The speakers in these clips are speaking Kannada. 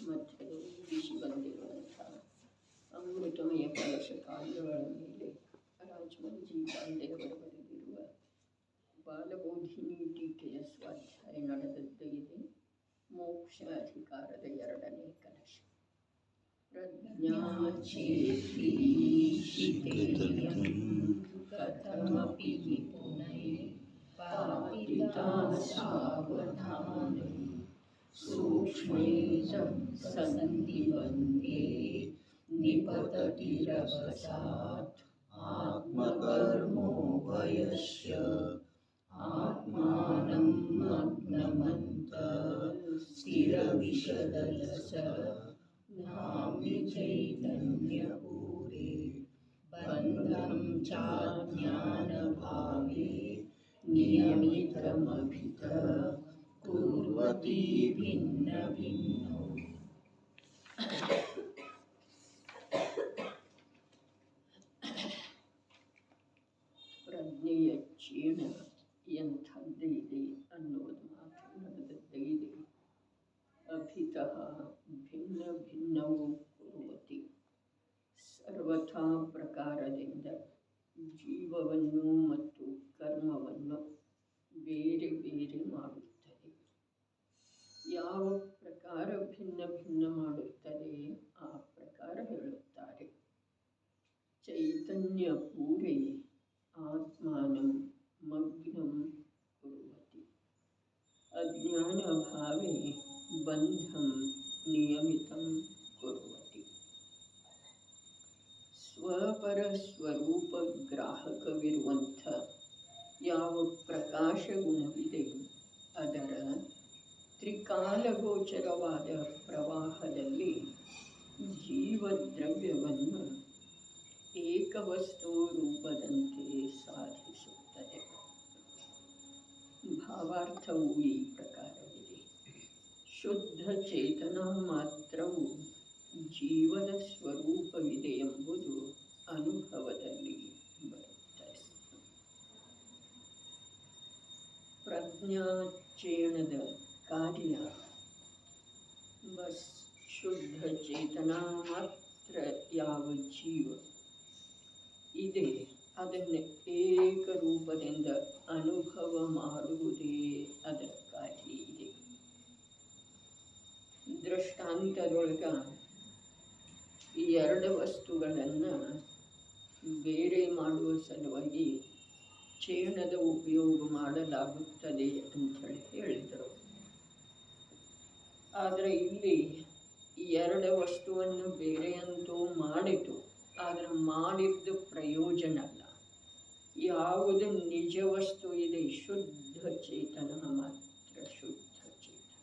ಮತ್ತು ಬಿಸಿ ಬಂದಿರುವಂಥ ಅಮೃತಮಯ ಕಲಶ ಕಾಂಡಗಳ ಮೇಲೆ ರಾಜಮಂಜಿ ಪಾಂಡೆಯವರು ಬರೆದಿರುವ ಬಾಲಬೋಧಿನಿ ಟೀಕೆಯ ಸ್ವಾಧ್ಯಾಯ ನಡೆದದ್ದೇ ಇದೆ. ಮೋಕ್ಷ ಅಧಿಕಾರದ 2ನೇ ಕಲಶ. ಕಥಮಪಿ ನಿಪುಣೈ ಪಾಪಿತಾ ಸಾವಧಾನೈ ಸೂಕ್ಷ್ಮೈಷಂ ಸಂಧಿಬಂಧೇ ನಿಪತತಿ ರಭಸಾತ್ ಆತ್ಮಕರ್ಮೋಭಯಸ್ಯ ಆತ್ಮಾನಂ ಮಗ್ನಮಂತಃ ಸ್ಥಿರವಿಶದಲಸ ನಾಮಿ ಚೈತನ್ಯಪೂರೇ ಬಂಧಂ ಚಾಜ್ಞಾನಭಾವೇ ನಿಯಮಿತಮಭಿತಃ ಕುರ್ವತಿ ಭಿನ್ನ ಭಿನ್ನೋ. ಪ್ರಜ್ಞೆಯ ಕ್ಷೀಣ ಎಂಥದ್ದೇ ಇದೆ ಅನ್ನೋದು ಮಾತು ನಡೆದದ್ದೇ ಇದೆ. ಅಭಿತಃ ಭಿನ್ನ ಭಿನ್ನವೂ ಕುರುವತಿ, ಸರ್ವಥಾ ಪ್ರಕಾರದಿಂದ ಜೀವವನ್ನು ಮತ್ತು ಕರ್ಮವನ್ನು ಬೇರೆ ಬೇರೆ ಮಾಡುತ್ತದೆ. ಯಾವ ಪ್ರಕಾರ ಭಿನ್ನ ಭಿನ್ನ ಮಾಡುತ್ತದೆ ಆ ಪ್ರಕಾರ ಹೇಳುತ್ತಾರೆ. ಚೈತನ್ಯ ಪೂರೇ ಆತ್ಮಾನಂ ಮಗ್ನಂ ಕುರುವತಿ ಅಜ್ಞಾನ ಭಾವೇ ಬಂಧಂ ನಿಯಮಿತಂ ಕುರುವತಿ. ಸ್ವಪರ ಸ್ವರೂಪ ಗ್ರಾಹಕವಿರುವಂಥ ಯಾವ ಪ್ರಕಾಶ ಗುಣವಿದೆ ಅದರ ತ್ರಿಕಾಲಗೋಚರವಾದ ಪ್ರವಾಹದಲ್ಲಿ ಜೀವದ್ರವ್ಯವನ್ನು ಏಕವಸ್ತು ರೂಪದಂತೆ ಸಾಧಿಸುತ್ತದೆ. ಭಾವಾರ್ಥವು ಈ ಪ್ರಕಾರವಿದೆ. ಶುದ್ಧ ಚೇತನ ಮಾತ್ರವು ಜೀವದ ಸ್ವರೂಪವಿದೆ ಎಂಬುದು ಅನುಭವದಲ್ಲಿ ಬರುತ್ತದೆ. ಪ್ರಜ್ಞಾಚೇಣದ ಕಾರ್ಯ ಬಸ್ ಶುದ್ಧ ಚೇತನ ಮಾತ್ರ ಯಾವ ಜೀವ ಇದೆ ಅದನ್ನು ಏಕರೂಪದಿಂದ ಅನುಭವ ಮಾಡುವುದೇ ಅದರ ಕಾರ್ಯ ಇದೆ. ದೃಷ್ಟಾಂತದೊಳಗ ಈ 2 ವಸ್ತುಗಳನ್ನು ಬೇರೆ ಮಾಡುವ ಸಲುವಾಗಿ ಚೇಣದ ಉಪಯೋಗ ಮಾಡಲಾಗುತ್ತದೆ ಅಂಥೇಳಿ ಹೇಳಿದರು. ಆದರೆ ಇಲ್ಲಿ ಈ 2 ವಸ್ತುವನ್ನು ಬೇರೆಯಂತೂ ಮಾಡಿತು, ಆದರೆ ಮಾಡಿದ್ದು ಪ್ರಯೋಜನ ಅಲ್ಲ. ಯಾವುದು ನಿಜ ವಸ್ತು ಇದೆ ಶುದ್ಧ ಚೇತನ ಮಾತ್ರ ಶುದ್ಧ ಚೇತನ,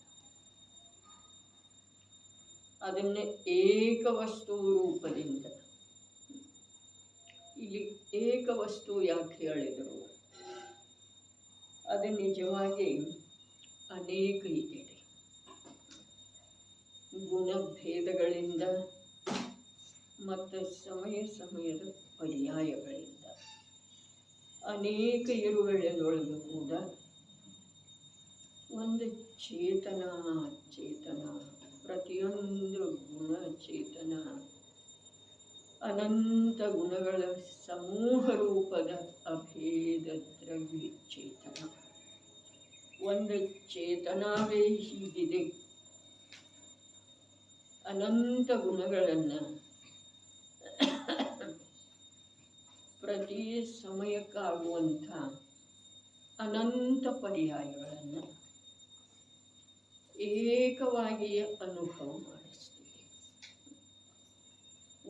ಅದನ್ನೇ ಏಕವಸ್ತು ರೂಪದಿಂದ. ಇಲ್ಲಿ ಏಕವಸ್ತು ಯಾಕೆ ಹೇಳಿದರು? ಅದು ನಿಜವಾಗಿ ಅನೇಕ ಇದೆ. ಗುಣಭೇದಗಳಿಂದ ಮತ್ತು ಸಮಯ ಸಮಯದ ಪರ್ಯಾಯಗಳಿಂದ ಅನೇಕ ಇರುವೆಗಳೊಳಗೂ ಕೂಡ ಒಂದು ಚೇತನ ಪ್ರತಿಯೊಂದು ಗುಣ ಚೇತನ ಅನಂತ ಗುಣಗಳ ಸಮೂಹ ರೂಪದ ಅಭೇದ ದ್ರವ್ಯ ಚೇತನ. ಒಂದು ಚೇತನವೇ ಹೀಗಿದೆ, ಅನಂತ ಗುಣಗಳನ್ನು ಪ್ರತಿ ಸಮಯಕ್ಕಾಗುವಂಥ ಅನಂತ ಪರ್ಯಾಯಗಳನ್ನು ಏಕವಾಗಿಯೇ ಅನುಭವ ಮಾಡಿಸ್ತೀವಿ.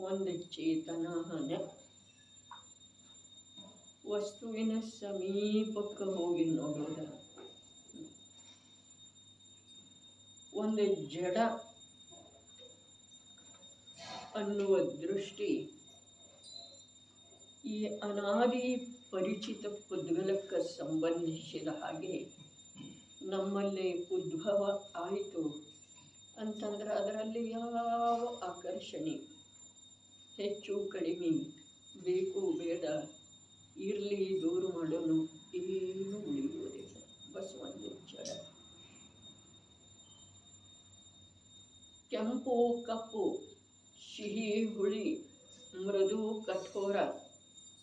ಒಂದು ಚೇತನನ ವಸ್ತುವಿನ ಸಮೀಪಕ್ಕೆ ಹೋಗಿ ನೋಡೋದ, ಒಂದು ಜಡ ಅನ್ನುವ ದೃಷ್ಟಿ ಈ ಅನಾದಿ ಪರಿಚಿತ ಪುದ್ಗಲಕ್ಕೆ ಸಂಬಂಧಿಸಿದ ಹಾಗೆ ನಮ್ಮಲ್ಲಿ ಉದ್ಭವ ಆಯಿತು ಅಂತಂದ್ರೆ ಅದರಲ್ಲಿ ಯಾವ ಆಕರ್ಷಣೆ ಹೆಚ್ಚು ಕಡಿಮೆ ಬೇಕು ಬೇಡ ಇರಲಿ ದೂರ ಮಾಡೋನು ಏನು ಉಳಿಯುವುದಿಲ್ಲ. ಬಸ್ ಒಂದು ಜಡ ಕೆಂಪು ಕಪ್ಪು, ಸಿಹಿ ಹುಳಿ, ಮೃದು ಕಠೋರ,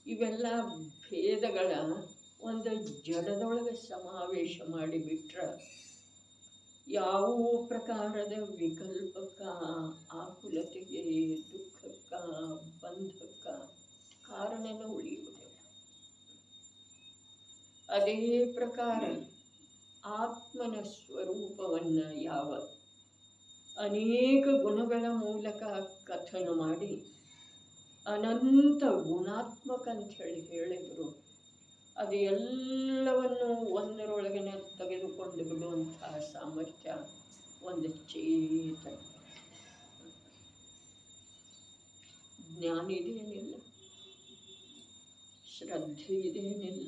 ಇವೆಲ್ಲ ಭೇದಗಳ ಒಂದು ಜಡದೊಳಗೆ ಸಮಾವೇಶ ಮಾಡಿಬಿಟ್ರೆ ಯಾವ ಪ್ರಕಾರದ ವಿಕಲ್ಪಕ್ಕ, ಆಕುಲತೆಗೆ, ದುಃಖಕ್ಕ, ಬಂಧಕ್ಕ ಕಾರಣನ ಉಳಿಯುವುದಿಲ್ಲ. ಅದೇ ಪ್ರಕಾರ ಆತ್ಮನ ಸ್ವರೂಪವನ್ನು ಯಾವ ಅನೇಕ ಗುಣಗಳ ಮೂಲಕ ಕಥನ ಮಾಡಿ ಅನಂತ ಗುಣಾತ್ಮಕ ಅಂತ ಹೇಳಿದರು, ಅದು ಎಲ್ಲವನ್ನು ಒಂದರೊಳಗಿನ ತೆಗೆದುಕೊಂಡು ಬಿಡುವಂತಹ ಸಾಮರ್ಥ್ಯ ಒಂದು ಚೇತನ. ಜ್ಞಾನ ಇದೇನಿಲ್ಲ, ಶ್ರದ್ಧೆ ಇದೇನಿಲ್ಲ,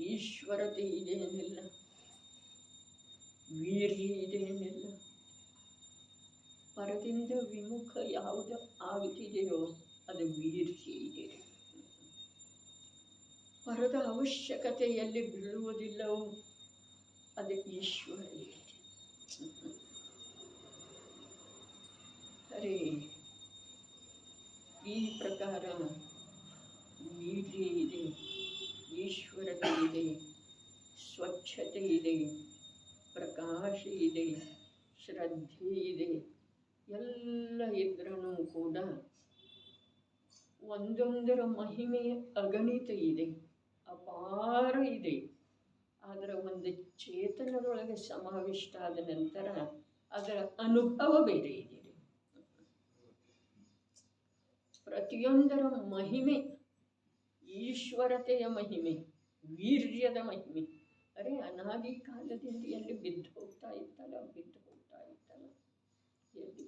ಈಶ್ವರತೆ ಇದೇನಿಲ್ಲ, ವೀರ್ಯ ಇದೇನಿಲ್ಲ. ಪರದಿಂದ ವಿಮುಖ ಯಾವುದು ಆಗುತ್ತಿದೆಯೋ ಅದು ವೀರ್ಯ ಇದೆ. ಪರದ ಅವಶ್ಯಕತೆಯಲ್ಲಿ ಬೀಳುವುದಿಲ್ಲವೋ ಅದು ಈಶ್ವರ ಇದೆ. ಅರೆ ಈ ಪ್ರಕಾರ ವೀರ್ಯ ಇದೆ, ಈಶ್ವರತೆ ಇದೆ, ಸ್ವಚ್ಛತೆ ಇದೆ, ಪ್ರಕಾಶ ಇದೆ, ಶ್ರದ್ಧೆ ಇದೆ. ಎಲ್ಲ ಇದ್ರೂ ಕೂಡ ಒಂದೊಂದರ ಮಹಿಮೆ ಅಗಣಿತ ಇದೆ, ಅಪಾರ ಇದೆ. ಅದರ ಒಂದು ಚೇತನದೊಳಗೆ ಸಮಾವಿಷ್ಟ ಆದ ನಂತರ ಅದರ ಅನುಭವ ಬೇರೆ ಇದೆ. ಪ್ರತಿಯೊಂದರ ಮಹಿಮೆ, ಈಶ್ವರತೆಯ ಮಹಿಮೆ, ವೀರ್ಯದ ಮಹಿಮೆ. ಅರೆ ಅನಾದಿ ಕಾಲದಿಂದ ಎಲ್ಲಿ ಬಿದ್ದು ಹೋಗ್ತಾ ಇತ್ತಲ್ಲ, ಎಲ್ಲಿ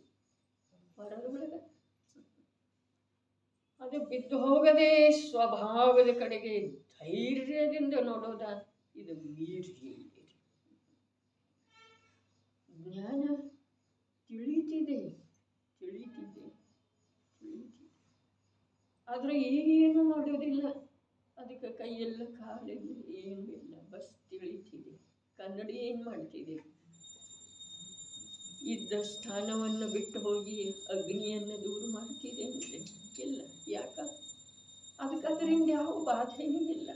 ಹೊರದೊಳಗೆ ಅದು ಬಿದ್ದು ಹೋಗದೆ ಸ್ವಭಾವದ ಕಡೆಗೆ ಧೈರ್ಯದಿಂದ ನೋಡೋದ, ಇದು ವೀರ್ಯ ಇದೆ. ಜ್ಞಾನ ತಿಳಿತಿದೆ, ಆದ್ರೆ ಏನು ಮಾಡೋದಿಲ್ಲ, ಅದಕ್ಕೆ ಕೈಯೆಲ್ಲ ಕಾಲಿಲ್ಲ, ಏನೂ ಇಲ್ಲ, ಬಸ್ ತಿಳಿತಿದೆ. ಕನ್ನಡಿ ಏನು ಮಾಡ್ತಿದೆ? ಇದ್ದ ಸ್ಥಾನವನ್ನು ಬಿಟ್ಟು ಹೋಗಿ ಅಗ್ನಿಯನ್ನು ದೂರ ಮಾಡ್ತಿದೆ ಅಂದರೆ ಇಲ್ಲ. ಯಾಕ? ಅದಕ್ಕೆ ಅದರಿಂದ ಯಾವ ಬಾಧೆಯೂ ಇಲ್ಲ.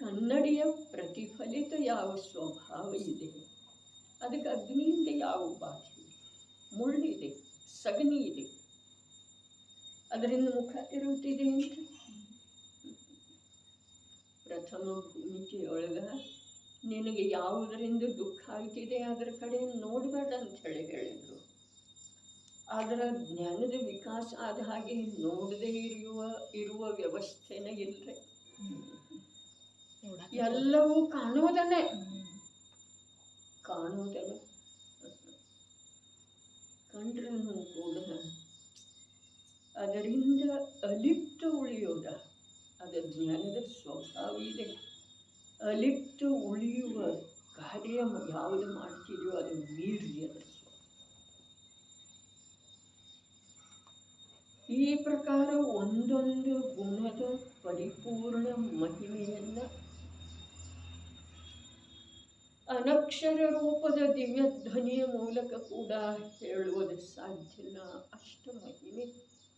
ಕನ್ನಡಿಯ ಪ್ರತಿಫಲಿತ ಯಾವ ಸ್ವಭಾವ ಇದೆ, ಅದಕ್ಕೆ ಅಗ್ನಿಯಿಂದ ಯಾವ ಬಾಧೆ ಇದೆ? ಮುಳ್ಳಿದೆ, ಸಗಣಿ ಇದೆ, ಅದರಿಂದ ಮುಖ ತಿರುಗುತ್ತಿದೆ ಅಂತ. ಪ್ರಥಮ ಭೂಮಿಕೆಯೊಳಗ ನಿನಗೆ ಯಾವುದರಿಂದ ದುಃಖ ಆಗ್ತಿದೆ ಅದರ ಕಡೆ ನೋಡಬೇಡ ಅಂತ ಹೇಳಿದರು. ಅದರ ಜ್ಞಾನದ ವಿಕಾಸ ಆದ ಹಾಗೆ ನೋಡದೇ ಇರುವ ವ್ಯವಸ್ಥೆನೇ ಇಲ್ಲರೆ. ಎಲ್ಲವೂ ಕಾಣುವುದನ್ನೇ ಕಂಡ್ರೂ ಕೂಡ ಅದರಿಂದ ಅಲಿಪ್ತ ಉಳಿಯೋದ, ಅದರ ಜ್ಞಾನದ ಸ್ವಭಾವ ಇದೆ. ಅಲಿಪ್ತ ಉಳಿಯುವ ಕಾರ್ಯ ಯಾವುದು ಮಾಡ್ತಿದೆಯೋ ಅದು ವೀರ್ಯದ ಸ್ವಭಾವ. ಈ ಪ್ರಕಾರ ಒಂದೊಂದು ಗುಣದ ಪರಿಪೂರ್ಣ ಮಹಿಮೆಯನ್ನು ಅನಕ್ಷರ ರೂಪದ ದಿವ್ಯ ಧ್ವನಿಯ ಮೂಲಕ ಕೂಡ ಹೇಳುವುದು ಸಾಧ್ಯವಿಲ್ಲ. ಅಷ್ಟು ಮಹಿಮೆ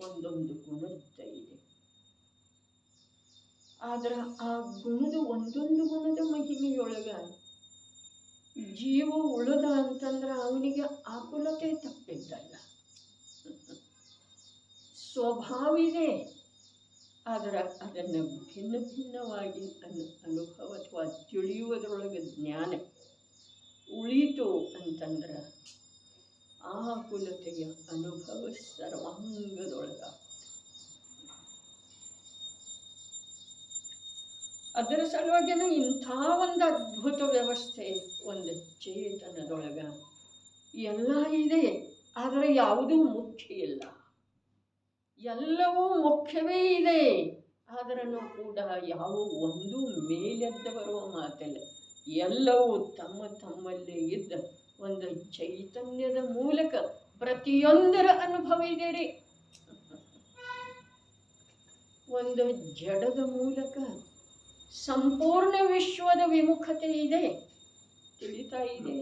ಒಂದೊಂದು ಗುಣದ ಇದೆ. ಆದ್ರೆ ಆ ಗುಣದ ಒಂದೊಂದು ಗುಣದ ಮಹಿಮೆಯೊಳಗ ಜೀವ ಉಳದ ಅಂತಂದ್ರೆ ಅವನಿಗೆ ಆಕುಲತೆ ತಪ್ಪಿದ್ದಲ್ಲ, ಸ್ವಭಾವ ಇದೆ. ಆದರೆ ಅದನ್ನು ಭಿನ್ನ ಭಿನ್ನವಾಗಿ ಅನುಭವ ಅಥವಾ ತಿಳಿಯುವುದರೊಳಗೆ ಜ್ಞಾನ ಉಳಿತು ಅಂತಂದ್ರೆ ಆಕುಲತೆಯ ಅನುಭವ ಸರ್ವಾಂಗದೊಳಗ. ಅದರ ಸಲುವಾಗಿನ ಇಂಥ ಒಂದು ಅದ್ಭುತ ವ್ಯವಸ್ಥೆ ಒಂದು ಚೇತನದೊಳಗ ಎಲ್ಲ ಇದೆ. ಆದರೆ ಯಾವುದೂ ಮುಖ್ಯ ಇಲ್ಲ, ಎಲ್ಲವೂ ಮುಖ್ಯವೇ ಇದೆ. ಆದರೂ ಕೂಡ ಯಾವ ಒಂದು ಮೇಲೆದ್ದು ಬರುವ ಮಾತಿಲ್ಲ. ಎಲ್ಲವೂ ತಮ್ಮಲ್ಲೇ ಇದ್ದ ಒಂದು ಚೈತನ್ಯದ ಮೂಲಕ ಪ್ರತಿಯೊಂದರ ಅನುಭವ ಇದೆ ರೀ. ಒಂದು ಜಡದ ಮೂಲಕ ಸಂಪೂರ್ಣ ವಿಶ್ವದ ವಿಮುಖತೆ ಇದೆ, ತಿಳಿತಾ ಇದೆ.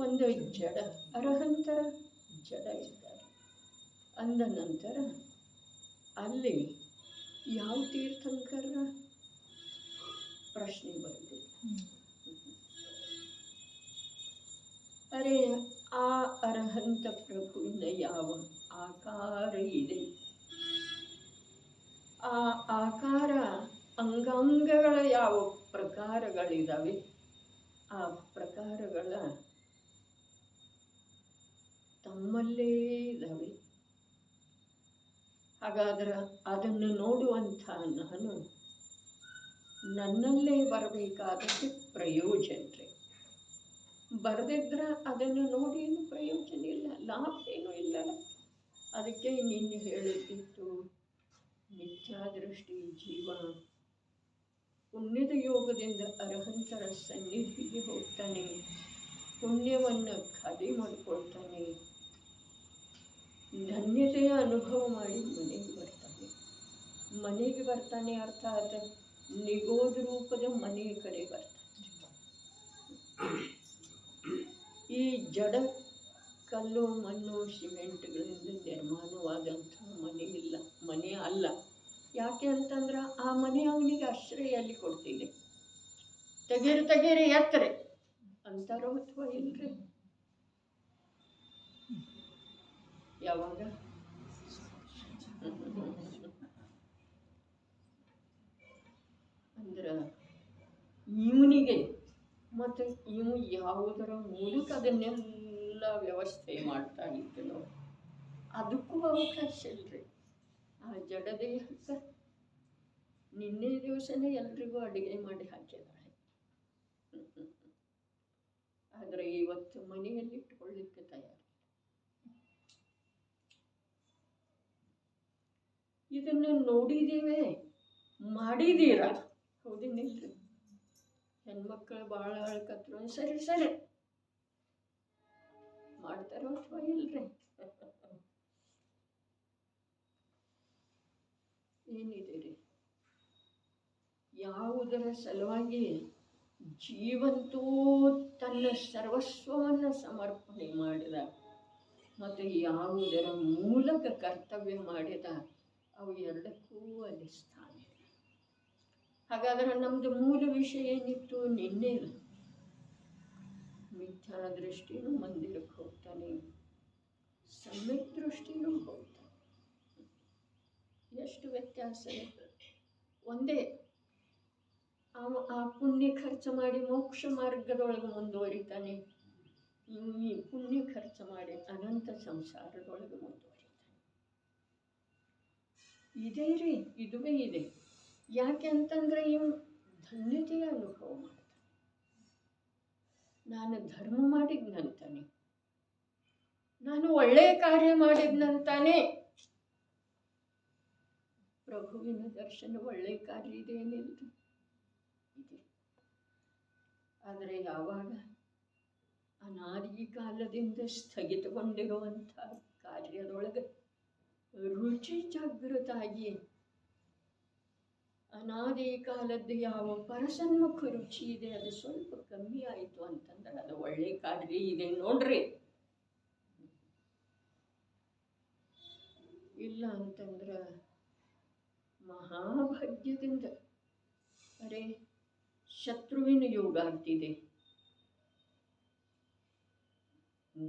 ಒಂದು ಜಡ ಅರಹಂತರ ಜಡ ಇದ್ದಾರೆ. ಅಂದ ನಂತರ ಅಲ್ಲಿ ಯಾವ ತೀರ್ಥಂಕರ ಪ್ರಶ್ನೆ ಬಂದಿದೆ. ಅರೆ ಆ ಅರಹಂತ ಪ್ರಭುವಿನ ಯಾವ ಆಕಾರ ಇದೆ, ಆ ಆಕಾರ ಅಂಗಾಂಗಗಳ ಯಾವ ಪ್ರಕಾರಗಳಿದ್ದಾವೆ, ಆ ಪ್ರಕಾರಗಳ ತಮ್ಮಲ್ಲೇ ಇದ್ದಾವೆ. ಹಾಗಾದ್ರೆ ಅದನ್ನು ನೋಡುವಂಥ ನಾನು ನನ್ನಲ್ಲೇ ಬರಬೇಕಾದದ್ದು ಪ್ರಯೋಜನ ರೀ. ಬರೆದಿದ್ರೆ ಅದನ್ನು ನೋಡಿ ಏನು ಪ್ರಯೋಜನ ಇಲ್ಲ, ಲಾಭ ಏನೂ ಇಲ್ಲ. ಅದಕ್ಕೆ ನಿನ್ನೆ ಹೇಳಿದ್ದಿತ್ತು, ಮಿಥ್ಯಾದೃಷ್ಟಿ ಜೀವ ಪುಣ್ಯದ ಯೋಗದಿಂದ ಅರಹಂತರ ಸನ್ನಿಧಿಗೆ ಹೋಗ್ತಾನೆ, ಪುಣ್ಯವನ್ನು ಖಾಲಿ ಮಾಡಿಕೊಳ್ತಾನೆ, ಧನ್ಯತೆಯ ಅನುಭವ ಮಾಡಿ ಮನೆಗೆ ಬರ್ತಾನೆ. ಅರ್ಥಾತ್ ನಿಗೋದ ರೂಪದ ಮನೆಯ ಕಡೆ ಬರ್ತಾನೆ. ಈ ಜಡ ಕಲ್ಲು ಮಣ್ಣು ಸಿಮೆಂಟ್ಗಳಿಂದ ನಿರ್ಮಾಣವಾದಂಥ ಮನೆ ಅಲ್ಲ. ಯಾಕೆ ಅಂತಂದ್ರೆ ಆ ಮನೆ ಅವನಿಗೆ ಆಶ್ರಯ ಅಲ್ಲಿ ಕೊಡ್ತಿದೆ. ತೆಗೀರಿ ಎತ್ತರೆ ಅಂತಾರೋ ಅಥವಾ ಇಲ್ರಿ? ಯಾವಾಗ ಅಂದ್ರೆ ಇವನಿಗೆ ಮತ್ತು ಇವು ಯಾವುದರ ಮೂಲಕ ಅದನ್ನೆಲ್ಲ ವ್ಯವಸ್ಥೆ ಮಾಡ್ತಾ ಇದ್ದನೋ ಅದಕ್ಕೂ ಅವಕಾಶ ಇಲ್ರಿ. ಆ ಜಡದೇಹಕ್ಕೆ ನಿನ್ನೆ ದಿವಸನೇ ಎಲ್ರಿಗೂ ಅಡುಗೆ ಮಾಡಿ ಹಾಕಿದ್ದಾಳೆ. ಆದರೆ ಇವತ್ತು ಮನೆಯಲ್ಲಿ ಇಟ್ಕೊಳ್ಳಿಕ್ಕೆ ತಯಾರಿ. ಇದನ್ನು ನೋಡಿದ್ದೀವಿ, ಮಾಡಿದ್ದೀರಾ? ಹೌದೇನಿಲ್ರಿ? ಹೆಣ್ಮಕ್ಳು ಭಾಳ ಅಳ್ಕತ್ರು, ಸರಿ ಮಾಡ್ತಾರೋ ಅಥವಾ ಇಲ್ರಿ? ಏನಿದೆ ರೀ? ಯಾವುದರ ಸಲುವಾಗಿ ಜೀವಂತೂ ತನ್ನ ಸರ್ವಸ್ವವನ್ನು ಸಮರ್ಪಣೆ ಮಾಡಿದ ಮತ್ತು ಯಾವುದರ ಮೂಲಕ ಕರ್ತವ್ಯ ಮಾಡಿದ, ಅವು ಎರಡಕ್ಕೂ ಅಲ್ಲಿ ಸ್ಥಾನ ಇಲ್ಲ. ಹಾಗಾದರೆ ನಮ್ಮದು ಮೂಲ ವಿಷಯ ಏನಿತ್ತು ನಿನ್ನೆ? ಮಿಥ್ಯಾ ದೃಷ್ಟಿನೂ ಮಂದಿರಕ್ಕೆ ಹೋಗ್ತಾನೆ, ಸಮ್ಯಕ್ ದೃಷ್ಟಿನೂ ಹೋಗ್ತಾನೆ. ಎಷ್ಟು ವ್ಯತ್ಯಾಸ? ಒಂದೇ. ಆ ಪುಣ್ಯ ಖರ್ಚು ಮಾಡಿ ಮೋಕ್ಷ ಮಾರ್ಗದೊಳಗೆ ಮುಂದುವರಿತಾನೆ, ಈ ಪುಣ್ಯ ಖರ್ಚು ಮಾಡಿ ಅನಂತ ಸಂಸಾರದೊಳಗೆ ಮುಂದುವರಿತಾನೆ. ಇದೇ ರೀ, ಇದುವೇ ಇದೆ. ಯಾಕೆ ಅಂತಂದ್ರೆ ಇವು ಧನ್ಯತೆಯ ಅನುಭವ ಮಾಡ್ತಾನೆ. ನಾನು ಧರ್ಮ ಮಾಡಿದ್ನಂತಾನೆ, ನಾನು ಒಳ್ಳೆಯ ಕಾರ್ಯ ಮಾಡಿದ್ನಂತಾನೆ. ಪ್ರಭುವಿನ ದರ್ಶನ ಒಳ್ಳೆಯ ಕಾರ್ಯ ಇದೆ ಏನಿಲ್ರಿ? ಇದೆ. ಆದರೆ ಯಾವಾಗ ಅನಾದಿ ಕಾಲದಿಂದ ಸ್ಥಗಿತಗೊಂಡಿರುವಂಥ ಕಾರ್ಯದೊಳಗೆ ರುಚಿ ಜಾಗೃತಾಗಿ ಅನಾದಿ ಕಾಲದ್ದು ಯಾವ ಪರಸನ್ಮುಖ ರುಚಿ ಇದೆ ಅದು ಸ್ವಲ್ಪ ಕಮ್ಮಿ ಆಯಿತು ಅಂತಂದ್ರೆ ಅದು ಒಳ್ಳೆ ಕಾರ್ಯ ಇದೆ ನೋಡ್ರಿ. ಇಲ್ಲ ಅಂತಂದ್ರೆ ಮಹಾಭಾಗ್ಯದಿಂದ ಅರೆ ಶತ್ರುವಿನ ಯೋಗ ಆಗ್ತಿದೆ,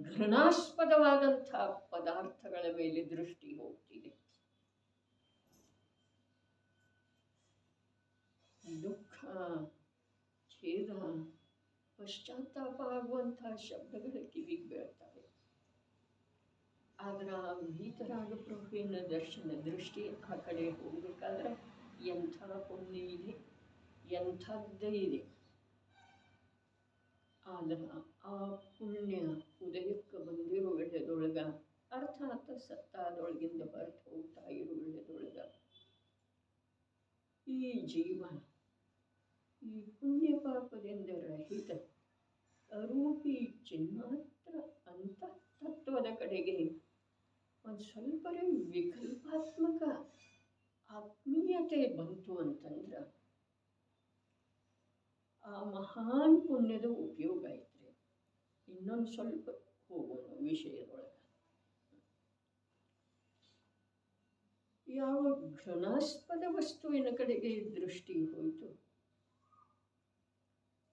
ಘೃಣಾಸ್ಪದವಾದಂಥ ಪದಾರ್ಥಗಳ ಮೇಲೆ ದೃಷ್ಟಿ ಹೋಗ್ತಿದೆ, ದುಃಖ ಖೇದ ಪಶ್ಚಾತ್ತಾಪ ಆಗುವಂತಹ ಶಬ್ದಗಳ ಕಿವಿಗೆ ಬೀಳ್ತವೆ. ಆದ್ರೆ ಆ ಭೀತರಾಗ ಪ್ರಭುವಿನ ದರ್ಶನ ದೃಷ್ಟಿ ಆ ಕಡೆ ಹೋಗ್ಬೇಕಾದ್ರೆ ಎಂಥ ಪುಣ್ಯ ಇದೆ, ಎಂಥದ್ದೇ ಇದೆ. ಆದ್ರೆ ಆ ಪುಣ್ಯ ಉದಯಕ್ಕೆ ಬಂದಿರೋ ವೇಳೆದೊಳಗ ಅರ್ಥಾತ್ ಸತ್ತಾದೊಳಗಿಂದ ಹೊರತು ಹೋಗ್ತಾ ಇರೋ ವೇಳೆದೊಳಗ ಈ ಜೀವ ಈ ಪುಣ್ಯ ಪಾಪದಿಂದ ರಹಿತ ಅರೂಪಿ ಚಿನ್ಮಾತ್ರ ಅಂತ ತತ್ವದ ಕಡೆಗೆ ಒಂದು ಸ್ವಲ್ಪ ವಿಕಲ್ಪಾತ್ಮಕ ಆತ್ಮೀಯತೆ ಬಂತು ಅಂತಂದ್ರೆ ಆ ಮಹಾನ್ ಪುಣ್ಯದ ಉಪಯೋಗ ಐತ್ರಿ. ಇನ್ನು ಇನ್ನೊಂದು ಸ್ವಲ್ಪ ಹೋಗೋಣ ವಿಷಯದೊಳಗೆ. ಯಾವ ಘೃಣಾಸ್ಪದ ವಸ್ತುವಿನ ಕಡೆಗೆ ದೃಷ್ಟಿ ಹೋಯಿತು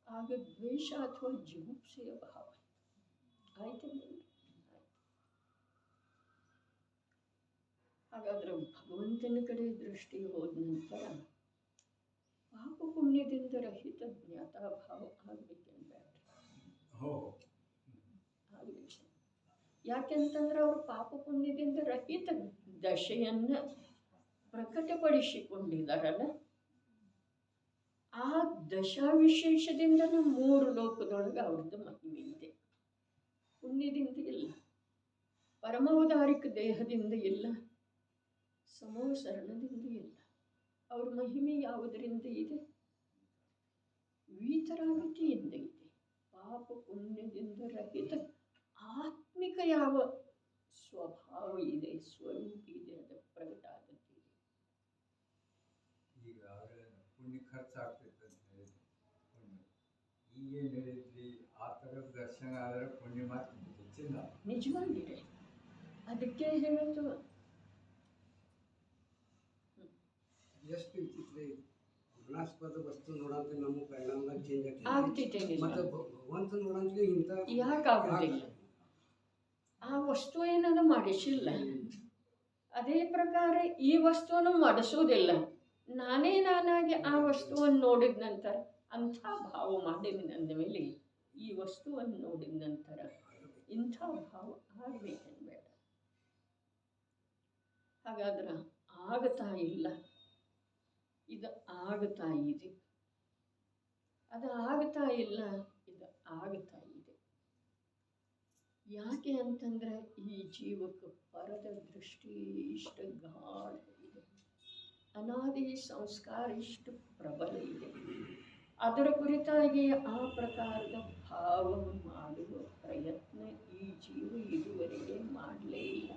ಆಗ ದ್ವೇಷ ಅಥವಾ ಜಿಗುಪ್ಸೆಯ ಭಾವ ಆಯ್ತು. ಹಾಗಾದ್ರೆ ಭಗವಂತನ ಕಡೆ ದೃಷ್ಟಿ ಹೋದ ನಂತರ ಪಾಪ ಪುಣ್ಯದಿಂದ ರಹಿತ ಜ್ಞಾತಾಭಾವ ಆಗ್ಬೇಕೆಂದ್ರೆ ಆಗ್ಬೇಕು. ಯಾಕೆಂತಂದ್ರೆ ಅವರು ಪಾಪ ಪುಣ್ಯದಿಂದ ರಹಿತ ದಶೆಯನ್ನ ಪ್ರಕಟಪಡಿಸಿಕೊಂಡಿದ್ದಾರಲ್ಲ, ಆ ದಶಾವಿಶೇಷದಿಂದ ಮೂರು ಲೋಕದೊಳಗೆ ಅವ್ರದ್ದು ಮಹಿಮೆ ಇದೆ. ಪುಣ್ಯದಿಂದ ಇಲ್ಲ, ಪರಮವಧಾರಿಕ ದೇಹದಿಂದ ಇಲ್ಲ, ಸಮೋಸರಣದಿಂದ ಇಲ್ಲ. ಅವ್ರ ಮಹಿಮೆ ಯಾವುದರಿಂದ ಇದೆ? ವೀತರಾಗತಿಯಿಂದ ಇದೆ. ಪಾಪ ಪುಣ್ಯದಿಂದ ರಹಿತ ಆತ್ಮಿಕ ಯಾವ ಸ್ವಭಾವ ಇದೆ, ಸ್ವರೂಪ ಇದೆ, ಅದು ಪ್ರಕಟ ಆಗುತ್ತೆ. ಈಗ ಪುಣ್ಯ ಖರ್ಚಾಗ್ತೈತೆ ಅಂತ ಹೇಳಿದ್ರಿ, ಈಗೇನು ಹೇಳಿದ್ರಿ, ಆ ಥರದ ದರ್ಶನ ಆದರೆ ಪುಣ್ಯ ಮಾತ್ರ ಹೆಚ್ಚಿಲ್ಲ. ನಿಜವಾಗಿದೆ, ಅದಕ್ಕೆ ಹೇಳೋದು. ಎಷ್ಟು ವಿಚಿತ್ರ ಗುಣಾಸ್ಪದ ವಸ್ತು ನೋಡಂತ ನಮ್ಮ ಪರಿಣಾಮ ಚೇಂಜ್ ಆಗ್ತೈತೆ. ಮತ್ತೆ ಭಗವಂತ ನೋಡಂತಲೇ ಇಂಥ ಯಾಕಾಗುತ್ತಿಲ್ಲ? ಆ ವಸ್ತು ಏನದ ಮಾಡಿಸಿಲ್ಲ. ಅದೇ ಪ್ರಕಾರ ಈ ವಸ್ತುವನ್ನು ಮಾಡಿಸೋದಿಲ್ಲ. ನಾನೇ ನಾನಾಗಿ ಆ ವಸ್ತುವನ್ನು ನೋಡಿದ ನಂತರ ಅಂಥ ಭಾವ ಮಾಡಿದ ನನ್ನ ಮೇಲೆ ಈ ವಸ್ತುವನ್ನು ನೋಡಿದ ನಂತರ ಇಂಥ ಭಾವ ಆಗಬೇಕೆನ್ಬೇಡ. ಹಾಗಾದ್ರೆ ಆಗ್ತಾ ಇಲ್ಲ, ಇದು ಆಗ್ತಾ ಇದೆ. ಅದು ಆಗ್ತಾ ಇಲ್ಲ, ಇದು ಆಗ್ತಾ ಇದೆ. ಯಾಕೆ ಅಂತಂದ್ರೆ ಈ ಜೀವಕ್ಕೆ ಪರದ ದೃಷ್ಟಿ ಇಷ್ಟು ಗಾಢ ಇದೆ, ಅನಾದಿ ಸಂಸ್ಕಾರ ಇಷ್ಟು ಪ್ರಬಲ ಇದೆ. ಅದರ ಕುರಿತಾಗಿ ಆ ಪ್ರಕಾರದ ಭಾವ ಮಾಡುವ ಪ್ರಯತ್ನ ಈ ಜೀವ ಇದುವರೆಗೆ ಮಾಡಲೇ ಇಲ್ಲ.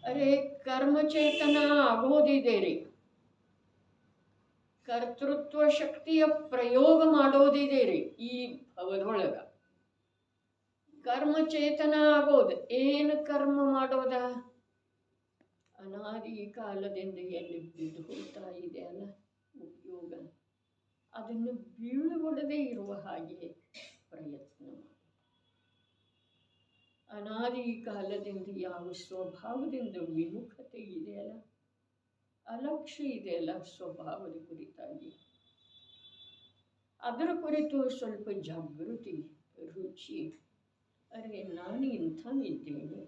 ಅರೆ ಕರ್ಮಚೇತನ ಆಗೋದಿದೆ ರೀ, ಕರ್ತೃತ್ವ ಶಕ್ತಿಯ ಪ್ರಯೋಗ ಮಾಡೋದಿದೆ ರೀ ಈ ಭವದೊಳಗ. ಕರ್ಮಚೇತನ ಆಗೋದು ಏನು? ಕರ್ಮ ಮಾಡೋದ ಅನಾದಿ ಕಾಲದಿಂದ ಎಲ್ಲಿ ಬಿದ್ದು ಹೋಗ್ತಾ ಇದೆ ಅಲ್ಲ ಉಪಯೋಗ, ಅದನ್ನು ಬೀಳುಗೊಡದೆ ಇರುವ ಹಾಗೆ ಪ್ರಯತ್ನ ಮಾಡಿ. ಅನಾದಿ ಕಾಲದಿಂದ ಯಾವ ಸ್ವಭಾವದಿಂದ ವಿಮುಖತೆ ಇದೆಯಲ್ಲ, ಅಲಕ್ಷ್ಯ ಇದೆಯಲ್ಲ ಸ್ವಭಾವದ ಕುರಿತಾಗಿ, ಅದರ ಕುರಿತು ಸ್ವಲ್ಪ ಜಾಗೃತಿ, ರುಚಿ. ಅರೆ ನಾನು ಇಂಥವಿದ್ದೇನೆ,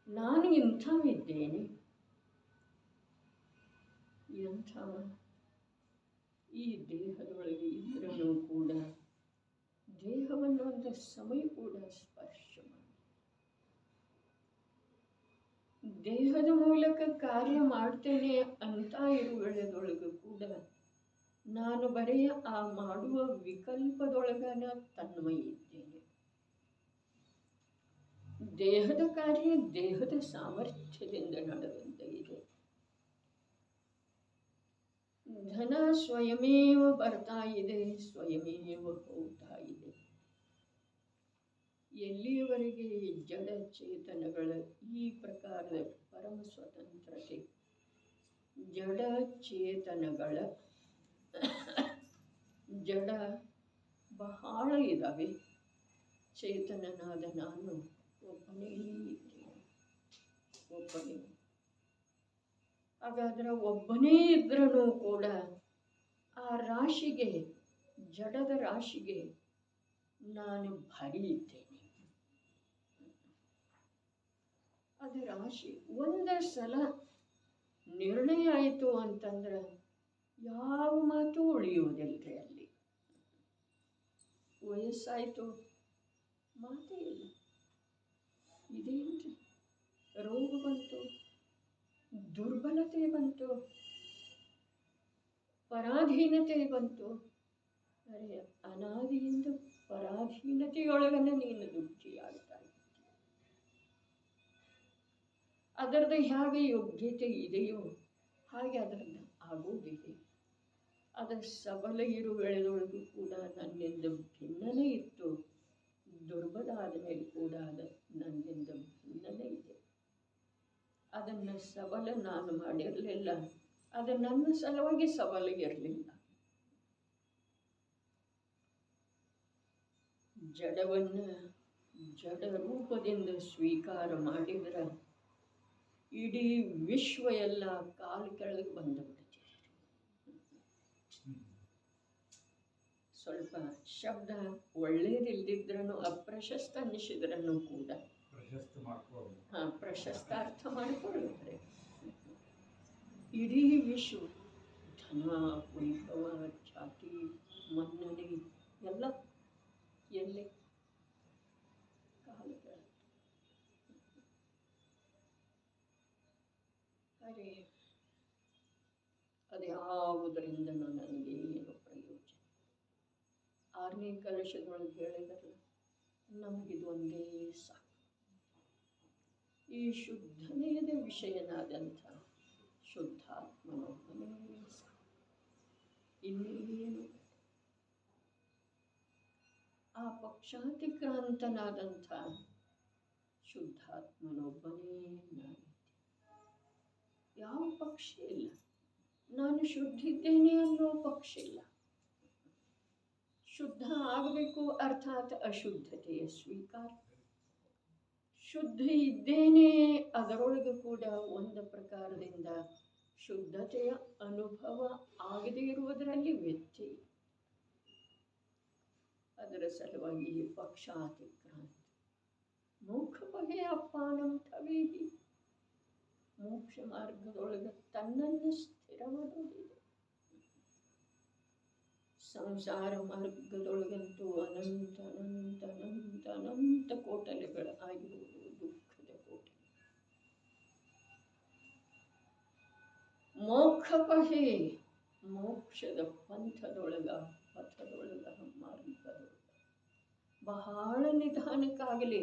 ನಾನು ಇಂಥವಿದ್ದೇನೆ, ಎಂಥ ಈ ದೇಹದೊಳಗೆ ಇದ್ರೂ ಕೂಡ ದೇಹವನ್ನು ಒಂದು ಸಮಯ ಕೂಡ ಸ್ಪರ್ಶ ಮಾಡಿ, ದೇಹದ ಮೂಲಕ ಕಾರ್ಯ ಮಾಡ್ತೇನೆ ಅಂತ ಇರುವುದರೊಳಗೂ ಕೂಡ ನಾನು ಬರೀ ಆ ಮಾಡುವ ವಿಕಲ್ಪದೊಳಗನ ತನ್ಮಯ ಇದ್ದೇನೆ. ದೇಹದ ಕಾರ್ಯ ದೇಹದ ಸಾಮರ್ಥ್ಯದಿಂದ ನಡೆದಂತ ಇದೆ. ಧನ ಸ್ವಯಮೇವ ಬರ್ತಾ ಇದೆ, ಸ್ವಯಮೇವ ಹೋಗ್ತಾ ಇದೆ. ಎಲ್ಲಿಯವರೆಗೆ ಜಡ ಚೇತನಗಳ ಈ ಪ್ರಕಾರದ ಪರಮ ಸ್ವತಂತ್ರತೆ, ಜಡ ಚೇತನಗಳ ಜಡ ಬಹಳ ಇದ್ದಾವೆ, ಚೇತನನಾದ ನಾನು ಒಬ್ಬನೇ ಇದ್ದೇನೆ, ಒಬ್ಬನೇ. ಹಾಗಾದ್ರೆ ಒಬ್ಬನೇ ಇದ್ರೂ ಕೂಡ ಆ ರಾಶಿಗೆ, ಜಡದ ರಾಶಿಗೆ ನಾನು ಭಾರಿ ಇದ್ದೇನೆ. ಅದು ರಾಶಿ ಒಂದೇ ಸಲ ನಿರ್ಣಯ ಆಯಿತು ಅಂತಂದ್ರೆ ಯಾವ ಮಾತು ಉಳಿಯುವುದಿಲ್ಲರಿ. ಅಲ್ಲಿ ವಯಸ್ಸಾಯಿತು ಮಾತೇ ಇಲ್ಲ. ಇದೇನ್ರಿ ರೋಗ ಬಂತು, ದುರ್ಬಲತೆ ಬಂತು, ಪರಾಧೀನತೆ ಬಂತು. ಅರೆ ಅನಾದಿಯಿಂದ ಪರಾಧೀನತೆಯೊಳಗನೆ ನೀನು ದುಃಖಿಯಾಗ್ತಾ ಇದ್ದೀಯ. ಅದರದ್ದು ಹೇಗೆ ಯೋಗ್ಯತೆ ಇದೆಯೋ ಹಾಗೆ ಅದರದ್ದು ಆಗೋದಿದೆ. ಅದರ ಸಬಲ ಇರುವೆಳೆದೊಳಗೂ ಕೂಡ ನನ್ನಿಂದ ಭಿನ್ನನೇ ಇತ್ತು. ದುರ್ಬಲ ಆದ ಮೇಲೆ ಕೂಡ ಅದು ನನ್ನಿಂದ ಭಿನ್ನನೇ ಇದೆ. ಅದನ್ನು ಸಬಲ ನಾನು ಮಾಡಿರಲಿಲ್ಲ, ಅದು ನನ್ನ ಸಲುವಾಗಿ ಸಬಲ ಇರಲಿಲ್ಲ. ಜಡವನ್ನು ಜಡ ರೂಪದಿಂದ ಸ್ವೀಕಾರ ಮಾಡಿದ್ರೆ ಇಡೀ ವಿಶ್ವ ಎಲ್ಲ ಕಾಲು ಕೆಳಗೆ ಬಂದುಬಿಡ್ತಿದೆ. ಸ್ವಲ್ಪ ಶಬ್ದ ಒಳ್ಳೇದಿಲ್ದಿದ್ರೂ ಅಪ್ರಶಸ್ತ ಅನ್ನಿಸಿದ್ರೂ ಕೂಡ ಪ್ರಶಸ್ತ ಮಾಡ್ಕೊಳ್ಳೋದು. ಪ್ರಶಸ್ತ ಅರ್ಥ ಮಾಡಿಕೊಳ್ಳುತ್ತಾರೆ. ಇಡೀ ವಿಶ್ವ ಧನ, ವೈಭವ, ಖ್ಯಾತಿ, ಮನ್ನಣೆ ಎಲ್ಲ ಎಲ್ಲಿ ಕಾಲು ಕೆಳಗೆ. ಅರೆ ಅದ್ಯಾವುದರಿಂದನೂ ನನಗೆ ಏನು ಪ್ರಯೋಜನ. 6ನೇ ಕಲಶದೊಳಗೆ ಹೇಳಿದಾರಲ್ಲ, ನಮಗಿದು ಒಂದೇ ಸಾಕು. ಈ ಶುದ್ಧನೆಯದ ವಿಷಯನಾದಂಥ ಶುದ್ಧಾತ್ಮನೊಬ್ಬನೇ ಸಾಕು, ಇನ್ನೇನು. ಆ ಪಕ್ಷಾತಿಕ್ರಾಂತನಾದಂಥ ಶುದ್ಧಾತ್ಮನೊಬ್ಬನೇ ನಾನು. ಯಾವ ಪಕ್ಷ ಇಲ್ಲ. ನಾನು ಶುದ್ಧಿದ್ದೇನೆ ಅನ್ನೋ ಪಕ್ಷ ಇಲ್ಲ. ಶುದ್ಧ ಆಗಬೇಕು ಅರ್ಥಾತ್ ಅಶುದ್ಧತೆಯ ಸ್ವೀಕಾರ. ಶುದ್ಧ ಇದ್ದೇನೆ ಅದರೊಳಗೆ ಕೂಡ ಒಂದು ಪ್ರಕಾರದಿಂದ ಶುದ್ಧತೆಯ ಅನುಭವ ಆಗದೇ ಇರುವುದರಲ್ಲಿ ವ್ಯತ್ಯಯ. ಅದರ ಸಲುವಾಗಿ ಪಕ್ಷಾತಿಕ್ರಾಂತಿ ಮೋಕ್ಷಪಗೆ ಅಪ್ಪಾನಂ ಥವೇಹಿ. ಮೋಕ್ಷ ಮಾರ್ಗದೊಳಗೆ ತನ್ನನ್ನು ಸ್ಥಿರ ಮಾಡೋದಿದೆ. ಸಂಸಾರ ಮಾರ್ಗದೊಳಗಂತೂ ಅನಂತ ಅನಂತ ಅನಂತ ಅನಂತ ಕೋಟಲೆಗಳು ಆಗಿರುವುದು ದುಃಖದ ಕೋಟೆ. ಮೋಕ್ಷಪಹೆ ಮೋಕ್ಷದ ಪಂಥದೊಳಗ ಪಥದೊಳಗ ಮಾರ್ಗದೊಳಗ ಬಹಳ ನಿಧಾನಕ್ಕಾಗಲಿ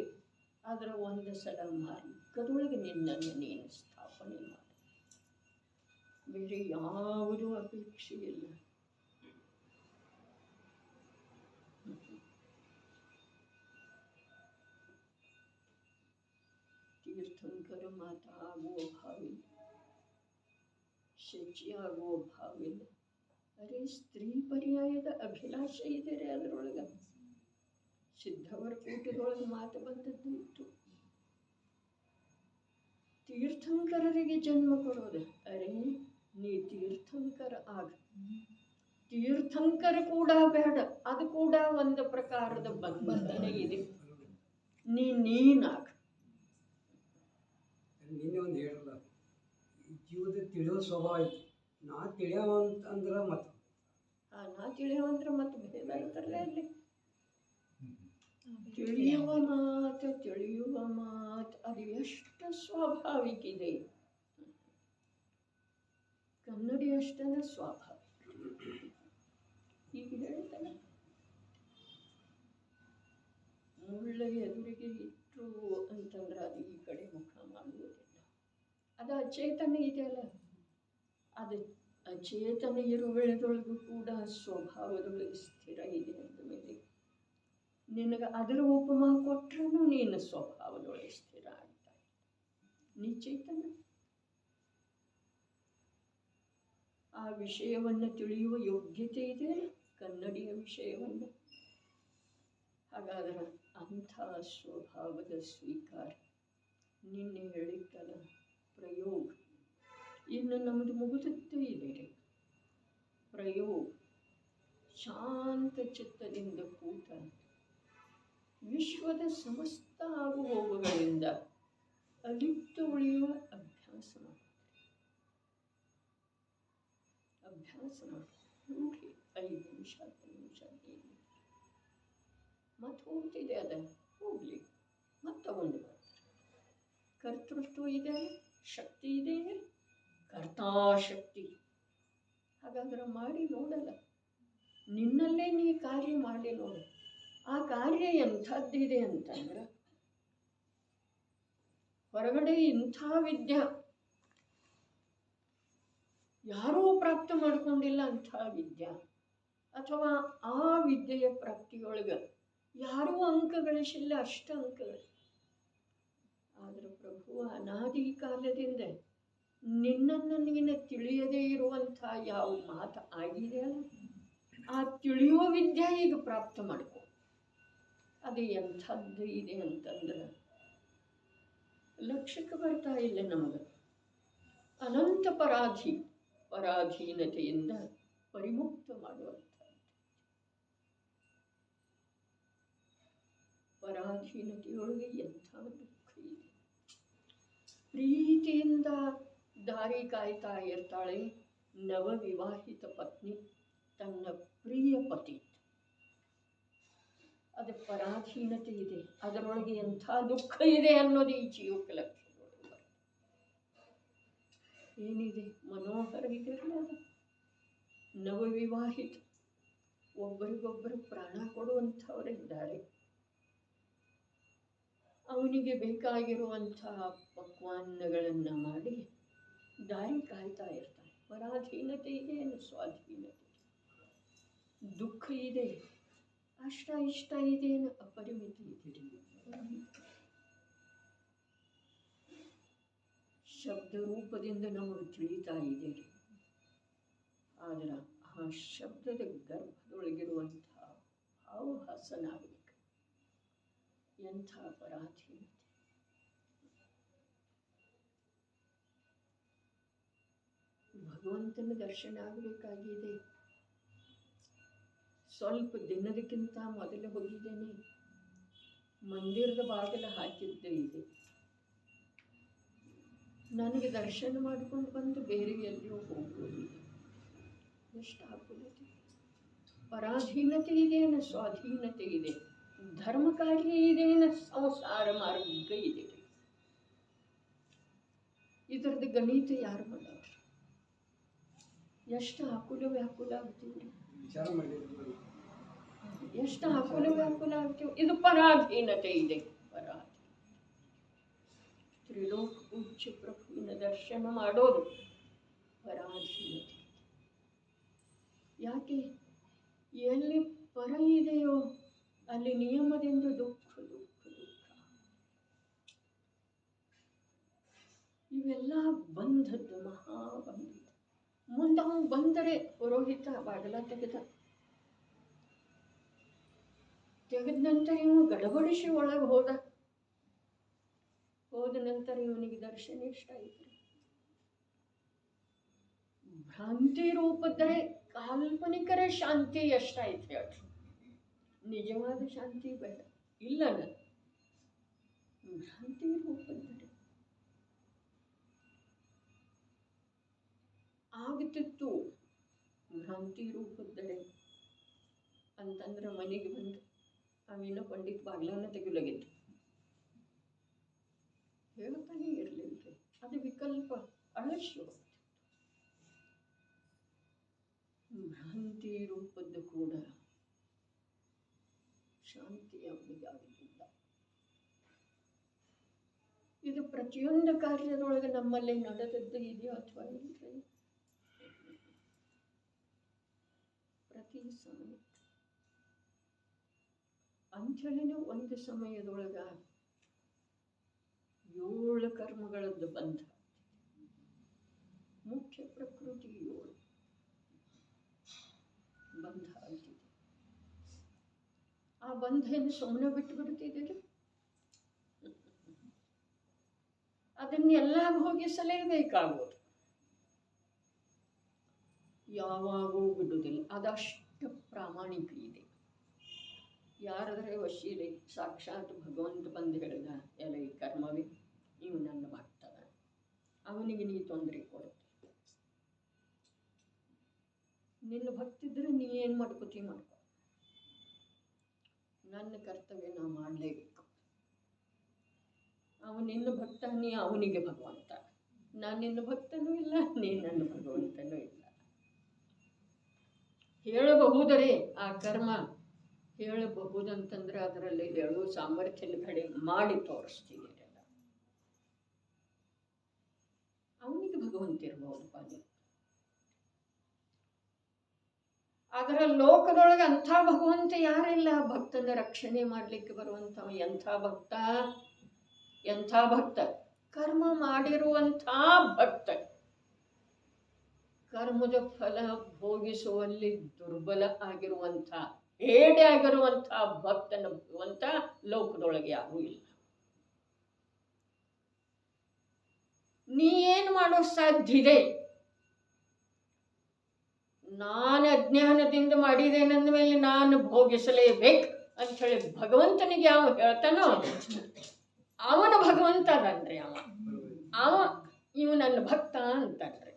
ಅದರ ಒಂದು ಸಲ ಮಾರ್ಗದೊಳಗೆ ನಿನ್ನನ್ನು ನೀನು ಸ್ಥಾಪನೆ ಮಾಡ. ಬೇರೆ ಯಾವುದೂ ಅಪೇಕ್ಷೆ ಇಲ್ಲ. ತೀರ್ಥಂಕರ ಮಾತಾಗುವ ಭಾವಿಲ್ಲ, ಶಚಿಯಾಗುವ ಭಾವಿಲ್ಲ. ಅರೆ ಸ್ತ್ರೀ ಪರ್ಯಾಯದ ಅಭಿಲಾಷೆ ಇದೆ ರೀ ಅದರೊಳಗೆ. ಸಿದ್ಧವರ ಕೂಟದೊಳಗೆ ಮಾತು ಬಂದದ್ದು ಇತ್ತು. ತೀರ್ಥಂಕರರಿಗೆ ಜನ್ಮ ಕೊಡೋದು. ಅರೆ ನೀ ತೀರ್ಥಂಕರ ಆಗ. ತೀರ್ಥಂಕರ ಕೂಡ ಬೇಡ, ಅದು ಕೂಡ ಒಂದು ಪ್ರಕಾರದ ಬಂಧನ ಇದೆ. ನೀನಾಗ. ನಿನ್ನೆ ಒಂದು ಹೇಳಲ್ಲ, ಜೀವದ ತಿಳಿಯೋ ಸ್ವಭಾವ ಐತಿ. ನಾ ತಿಳಿಯವ ಅಂದ್ರೆ ಮತ್ತೆ ನಾ ತಿಳಿಯವಂದ್ರೆ ಮತ್ತೆ ಭೇದ ಐತಲ್ಲ ಅಲ್ಲಿ. ತಿಳಿಯುವ ಮಾತು ಅದು ಎಷ್ಟು ಸ್ವಾಭಾವಿಕ ಇದೆ. ಕನ್ನಡಿ ಅಷ್ಟನ ಸ್ವಾಭಾವಿಕ. ಈಗ ಹೇಳ್ತಾನೆ, ಮುಳ್ಳ ಎದುರಿಗೆ ಇಟ್ಟರು ಅಂತಂದ್ರೆ ಅದು ಈ ಕಡೆ ಮುಖ ಮಾಡುವುದಿಲ್ಲ. ಅದು ಅಚೇತನ ಇದೆಯಲ್ಲ, ಅದು ಅಚೇತನ ಇರುವೆಳೆದೊಳಗೂ ಕೂಡ ಸ್ವಭಾವದೊಳಗೆ ಸ್ಥಿರ ಇದೆ ಅಂದ ಮೇಲೆ ನಿನಗೆ ಅದರ ಉಪಮಾ ಕೊಟ್ಟರೂ ನೀನು ಸ್ವಭಾವದೊಳಗೆ ಸ್ಥಿರ ಆಗ್ತಾ ಇಲ್ಲ. ನೀ ಚೇತನ. ಆ ವಿಷಯವನ್ನು ತಿಳಿಯುವ ಯೋಗ್ಯತೆ ಇದೆ ಕನ್ನಡಿಯ ವಿಷಯವನ್ನು. ಹಾಗಾದರೆ ಅಂಥ ಸ್ವಭಾವದ ಸ್ವೀಕಾರ ನಿನ್ನೆ ಹೇಳಿದ್ದಲ್ಲ ಪ್ರಯೋಗ. ಇನ್ನು ನಮ್ಮದು ಮುಗಿದತ್ತೇ ಇದೆ ಪ್ರಯೋಗ. ಶಾಂತ ಚಿತ್ತದಿಂದ ಕೂತ ವಿಶ್ವದ ಸಮಸ್ತ ಆಗುಹೋಗುಗಳಿಂದ ಅಲಿಪ್ತ ಉಳಿಯುವ ಅಭ್ಯಾಸ ಮಾಡಿ. ಅಭ್ಯಾಸ ಮಾಡಿ ನೋಡ್ರಿ, 5 ನಿಮಿಷ 10 ನಿಮಿಷ ಮತ್ತೆ ಹೋಗ್ತಿದೆ. ಅದ ಹೋಗ್ಲಿ, ಮತ್ತೆ ತಗೊಂಡು ಬರ್ತಾರೆ. ಕರ್ತೃತ್ವ ಇದೆ, ಶಕ್ತಿ ಇದೆ, ಕರ್ತಾಶಕ್ತಿ. ಹಾಗಾದ್ರೆ ಮಾಡಿ ನೋಡಲ್ಲ, ನಿನ್ನಲ್ಲೇ ನೀ ಕಾರ್ಯ ಮಾಡಿ ನೋಡು. ಆ ಕಾರ್ಯ ಎಂಥದ್ದಿದೆ ಅಂತಂದ್ರೆ ಹೊರಗಡೆ ಇಂಥ ವಿದ್ಯೆ ಯಾರೂ ಪ್ರಾಪ್ತ ಮಾಡ್ಕೊಂಡಿಲ್ಲ ಅಂಥ ವಿದ್ಯೆ, ಅಥವಾ ಆ ವಿದ್ಯೆಯ ಪ್ರಾಪ್ತಿಯೊಳಗೆ ಯಾರೂ ಅಂಕ ಗಳಿಸಿಲ್ಲ, ಅಷ್ಟ ಅಂಕಗಳು. ಆದರೆ ಪ್ರಭು ಅನಾದಿ ಕಾಲದಿಂದ ನಿನ್ನನ್ನು ನೀನು ತಿಳಿಯದೇ ಇರುವಂಥ ಯಾವ ಮಾತು ಆಗಿದೆಯಲ್ಲ, ಆ ತಿಳಿಯುವ ವಿದ್ಯೆ ಈಗ ಪ್ರಾಪ್ತ ಮಾಡ್ಕೊ. ಅದು ಎಂಥದ್ದು ಇದೆ ಅಂತಂದ್ರೆ ಲಕ್ಷ್ಯಕ್ಕೆ ಬರ್ತಾ ಇಲ್ಲ ನಮಗೆ. ಅನಂತ ಪರಾಧೀನತೆಯಿಂದ ಪರಿಮುಕ್ತ ಮಾಡುವಂಥ ಪರಾಧೀನತೆಯೊಳಗೆ ಎಂಥ ದುಃಖ ಇದೆ. ಪ್ರೀತಿಯಿಂದ ದಾರಿ ಕಾಯ್ತಾ ಇರ್ತಾಳೆ ನವವಿವಾಹಿತ ಪತ್ನಿ ತನ್ನ ಪ್ರಿಯ ಪತಿ. ಅದು ಪರಾಧೀನತೆ ಇದೆ, ಅದರೊಳಗೆ ಎಂಥ ದುಃಖ ಇದೆ ಅನ್ನೋದು ಈ ಜೀವಕ್ಕೆ ಲಕ್ಷ್ಯದೊಳಗೆ ಏನಿದೆ. ಮನೋಹರ ಇದೆಯಲ್ಲ, ಅದು ನವವಿವಾಹಿತ ಒಬ್ಬರಿಗೊಬ್ಬರು ಪ್ರಾಣ ಕೊಡುವಂಥವರಿದ್ದಾರೆ. ಅವನಿಗೆ ಬೇಕಾಗಿರುವಂತಹ ಪಕ್ವಾನ್ನಗಳನ್ನು ಮಾಡಿ ದಾರಿ ಕಾಯ್ತಾ ಇರ್ತಾನೆ. ಪರಾಧೀನತೆ ಇದೆ, ಸ್ವಾಧೀನತೆ, ದುಃಖ ಇದೆ, ಅಷ್ಟ ಇಷ್ಟ ಇದೆ, ಅಪರಿಮಿತಿ ಇದೆ. ಶಬ್ದ ರೂಪದಿಂದ ನಮಗೆ ತಿಳಿತಾ ಇದೆ, ಆದರೆ ಆ ಶಬ್ದದ ಗರ್ಭದೊಳಗಿರುವಂತಹ ಭಾವ ಹಸನಾಗಬೇಕು. ಎಂಥ ಪರಾಧೀನತೆ. ಭಗವಂತನ ದರ್ಶನ ಆಗಬೇಕಾಗಿದೆ. ಸ್ವಲ್ಪ ದಿನದಕ್ಕಿಂತ ಮೊದಲು ಹೋಗಿದ್ದೇನೆ, ಮಂದಿರದ ಬಾಗಿಲು ಹಾಕಿದ್ದೇ ಇದೆ. ನನಗೆ ದರ್ಶನ ಮಾಡಿಕೊಂಡು ಬಂದು ಬೇರೆ ಎಲ್ಲಿಯೂ ಹೋಗೋದಿಲ್ಲ. ಎಷ್ಟು ಆಗುತ್ತದೆ. ಪರಾಧೀನತೆ ಇದೇನು, ಸ್ವಾಧೀನತೆ ಇದೆ, ಧರ್ಮ ಕಾರ್ಯ ಇದೇನು, ಸಂಸಾರ ಮಾರ್ಗ ಇದೆ. ಇದರದ್ದು ಗಣಿತ ಯಾರು ಮಾಡೋರು? ಎಷ್ಟು ಆಕುಲ ವ್ಯಾಕುಲ ಆಗ್ತೀವಿ, ವಿಚಾರ ಮಾಡಿದ್ರು. ಎಷ್ಟು ಆಕುಲ ವ್ಯಾಕುಲ ಆಗ್ತೀವಿ. ಇದು ಪರಾಧೀನತೆ ಇದೆ. ತ್ರಿಲೋಕ ಪೂಜ್ಯ ಪ್ರಭುವಿನ ದರ್ಶನ ಮಾಡೋದು ಪರಾಧೀನತೆ. ಯಾಕೆ? ಎಲ್ಲಿ ಪರ ಇದೆಯೋ ಅಲ್ಲಿ ನಿಯಮದಿಂದ ದುಃಖ ದುಃಖ ದುಃಖ. ಇವೆಲ್ಲ ಬಂಧದ್ದು, ಮಹಾಬಂಧ. ಮುಂದೆ ಅವನು ಬಂದರೆ ಪುರೋಹಿತ ಬಾಗಲ ತೆಗೆದ ನಂತರ ಇವನು ಗಡಬಡಿಸಿ ಒಳಗೆ ಹೋದ ನಂತರ ಇವನಿಗೆ ದರ್ಶನ ಇಷ್ಟ ಆಯಿತು. ಭ್ರಾಂತಿ ರೂಪದರೆ ಕಾಲ್ಪನಿಕರ ಶಾಂತಿ ಎಷ್ಟಾಯ್ತು ಹೇಳಿ, ನಿಜವಾದ ಶಾಂತಿ ಬೇಡ. ಇಲ್ಲ, ಭ್ರಾಂತಿ ರೂಪದರೆ ಆಗ್ತಿತ್ತು. ಭ್ರಾಂತಿ ರೂಪದರೆ ಅಂತಂದ್ರೆ ಮನೆಗೆ ಬಂದು ಅವಿನ ಪಂಡಿತ್ ಬಾಗ್ಲನ್ನ ತೆಗಿಲಾಗಿತ್ತು, ಹೇಳ್ತಾನೆ ಇರಲಿಲ್ಲ. ಅದು ವಿಕಲ್ಪ, ಅಳಶ್ಯ. ಭ್ರಾಂತಿ ರೂಪದ್ದು ಕೂಡ ಶಾಂತಿ ಅವನಿಗಾಗಲಿಲ್ಲ. ಇದು ಪ್ರತಿಯೊಂದು ಕಾರ್ಯದೊಳಗೆ ನಮ್ಮಲ್ಲಿ ನಡೆದದ್ದು ಇದೆಯೋ ಅಥವಾ ಇಲ್ಲದೆ ಪ್ರತಿ ಸಮಯ ಅಂಚಲಿನ ಒಂದು ಸಮಯದೊಳಗ 7 ಕರ್ಮಗಳದ್ದು ಬಂಧ. ಮುಖ್ಯ ಪ್ರಕೃತಿ 7 ಬಂಧ ಆಗ್ತಿದೆ. ಆ ಬಂಧೆಯನ್ನು ಸುಮ್ಮನೆ ಬಿಟ್ಟು ಬಿಡ್ತಿದ್ದೀರಿ. ಅದನ್ನೆಲ್ಲ ಭೋಗಿಸಲೇಬೇಕಾಗೋದು, ಯಾವಾಗೂ ಬಿಡುವುದಿಲ್ಲ. ಅದಷ್ಟು ಪ್ರಾಮಾಣಿಕ ಇದೆ. ಯಾರಾದರೆ ವಶೀಲೆ ಸಾಕ್ಷಾತ್ ಭಗವಂತ ಬಂದು ಹೇಳಿದ, ಎಲ್ಲ ಈ ಕರ್ಮವೇ ಇವನನ್ನು ಮಾಡ್ತಾನೆ, ಅವನಿಗೆ ನೀ ತೊಂದರೆ ಕೊಡುತ್ತೆ. ನಿನ್ನ ಭಕ್ತಿದ್ರೆ ನೀ ಏನು ಮಾಡ್ಕೋತಿ ಮಾಡ್ಕೊ, ನನ್ನ ಕರ್ತವ್ಯ ನಾ ಮಾಡಲೇಬೇಕು. ಅವನು ನಿನ್ನ ಭಕ್ತ, ನೀ ಅವನಿಗೆ ಭಗವಂತ. ನಾನು ನಿನ್ನ ಭಕ್ತನೂ ಇಲ್ಲ, ನೀ ನನ್ನ ಭಗವಂತನೂ ಇಲ್ಲ. ಹೇಳಬಹುದರೆ ಆ ಕರ್ಮ ಹೇಳಬಹುದಂತಂದ್ರೆ ಅದರಲ್ಲಿ ಹೇಳುವ ಸಾಮರ್ಥ್ಯದ ಕಡೆ ಮಾಡಿ ತೋರಿಸ್ತೀನಿ. ಅವನಿಗೆ ಭಗವಂತ ಇರಬಹುದು. ಅದರ ಲೋಕದೊಳಗೆ ಅಂಥ ಭಗವಂತ ಯಾರಿಲ್ಲ. ಭಕ್ತನ ರಕ್ಷಣೆ ಮಾಡಲಿಕ್ಕೆ ಬರುವಂಥವ ಎಂಥ ಭಕ್ತ, ಎಂಥ ಭಕ್ತ, ಕರ್ಮ ಮಾಡಿರುವಂಥ ಭಕ್ತ. ಕರ್ಮದ ಫಲ ಭೋಗಿಸುವಲ್ಲಿ ದುರ್ಬಲ ಆಗಿರುವಂಥ, ಹೇಡೆ ಆಗಿರುವಂಥ ಭಕ್ತನ ಭಗವಂತ ಲೋಕದೊಳಗೆ ಯಾರೂ ಇಲ್ಲ. ನೀ ಏನು ಮಾಡೋ ಸಾಧ್ಯ ಇದೆ? ನಾನು ಅಜ್ಞಾನದಿಂದ ಮಾಡಿದ್ದೇನಂದ ಮೇಲೆ ನಾನು ಭೋಗಿಸಲೇಬೇಕು ಅಂಥೇಳಿ ಭಗವಂತನಿಗೆ ಯಾವ ಹೇಳ್ತಾನೋ ಅವನ ಭಗವಂತ ಅದನ್ರಿ. ಅವ ಇವ ನನ್ನ ಭಕ್ತ ಅಂತನ್ರಿ.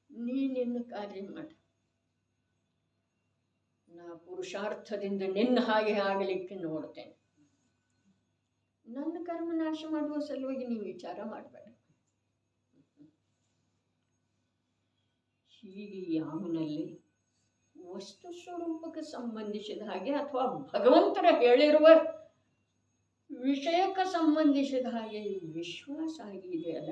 ನೀ ನಿನ್ನ ಕಾರ್ಯ ಮಾಡ, ನಾ ಪುರುಷಾರ್ಥದಿಂದ ನಿನ್ನ ಹಾಗೆ ಆಗಲಿಕ್ಕೆ ನೋಡ್ತೇನೆ. ನನ್ನ ಕರ್ಮ ನಾಶ ಮಾಡುವ ಸಲುವಾಗಿ ನೀವು ವಿಚಾರ ಮಾಡಬೇಡ. ಹೀಗೆ ಯಾವನಲ್ಲಿ ವಸ್ತು ಸ್ವರೂಪಕ್ಕೆ ಸಂಬಂಧಿಸಿದ ಹಾಗೆ ಅಥವಾ ಭಗವಂತರ ಹೇಳಿರುವ ವಿಷಯಕ್ಕೆ ಸಂಬಂಧಿಸಿದ ಹಾಗೆ ವಿಶ್ವಾಸ ಆಗಿದೆ ಅಲ್ಲ,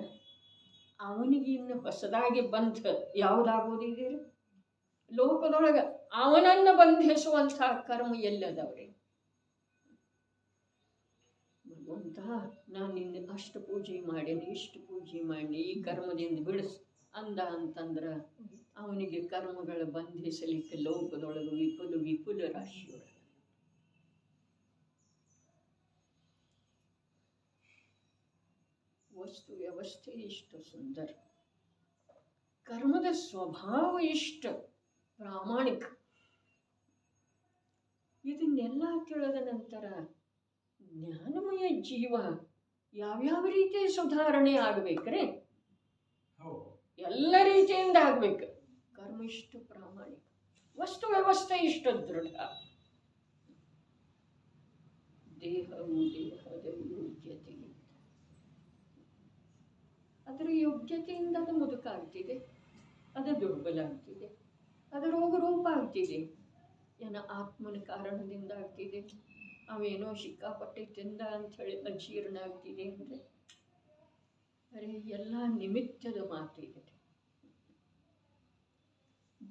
ಅವನಿಗೆ ಇನ್ನು ಹೊಸದಾಗಿ ಬಂಧ ಯಾವುದಾಗೋದಿದೆ? ಲೋಕದೊಳಗೆ ಅವನನ್ನು ಬಂಧಿಸುವಂಥ ಕರ್ಮ ಎಲ್ಲದವ್ರಿ? ಭಗವಂತ ನಾನು ನಿನ್ನ ಅಷ್ಟು ಪೂಜೆ ಮಾಡೇನಿ, ಇಷ್ಟು ಪೂಜೆ ಮಾಡಿ ಈ ಕರ್ಮದಿಂದ ಬಿಡಿಸ್ ಅಂದ ಅಂತಂದ್ರೆ ಅವನಿಗೆ ಕರ್ಮಗಳ ಬಂಧಿಸಲಿಕ್ಕೆ ಲೋಕದೊಳಗೆ ವಿಪುಲ ರಾಶಿಯೊಳಗೆ ವಸ್ತು ವ್ಯವಸ್ಥೆ ಇಷ್ಟು ಸುಂದರ, ಕರ್ಮದ ಸ್ವಭಾವ ಇಷ್ಟು ಪ್ರಾಮಾಣಿಕ. ಇದನ್ನೆಲ್ಲ ತಿಳಿದ ನಂತರ ಜ್ಞಾನಮಯ ಜೀವ ಯಾವ್ಯಾವ ರೀತಿ ಸುಧಾರಣೆ ಆಗಬೇಕ್ರೆ? ಎಲ್ಲ ರೀತಿಯಿಂದ ಆಗ್ಬೇಕು. ಕರ್ಮ ಇಷ್ಟು ಪ್ರಾಮಾಣಿಕ, ವಸ್ತು ವ್ಯವಸ್ಥೆ ಇಷ್ಟು ದೃಢ, ದೇಹವು ದೇಹದ ಯೋಗ್ಯತೆ, ಅದರ ಯೋಗ್ಯತೆಯಿಂದ ಅದು ಮುದುಕಾಗ್ತಿದೆ, ಅದು ದುರ್ಬಲ ಆಗ್ತಿದೆ, ಅದು ರೋಗ ರೂಪ ಆಗ್ತಿದೆ. ಏನ ಆತ್ಮನ ಕಾರಣದಿಂದ ಆಗ್ತಿದೆ. ಅವೇನೋ ಸಿಕ್ಕಾಪಟ್ಟೆ ತಿಂದ ಅಂಥೇಳಿ ಅಜೀರ್ಣ ಆಗ್ತಿದೆ ಅಂದರೆ ಅರೆ ಎಲ್ಲ ನಿಮಿತ್ತದ ಮಾತಿದೆ.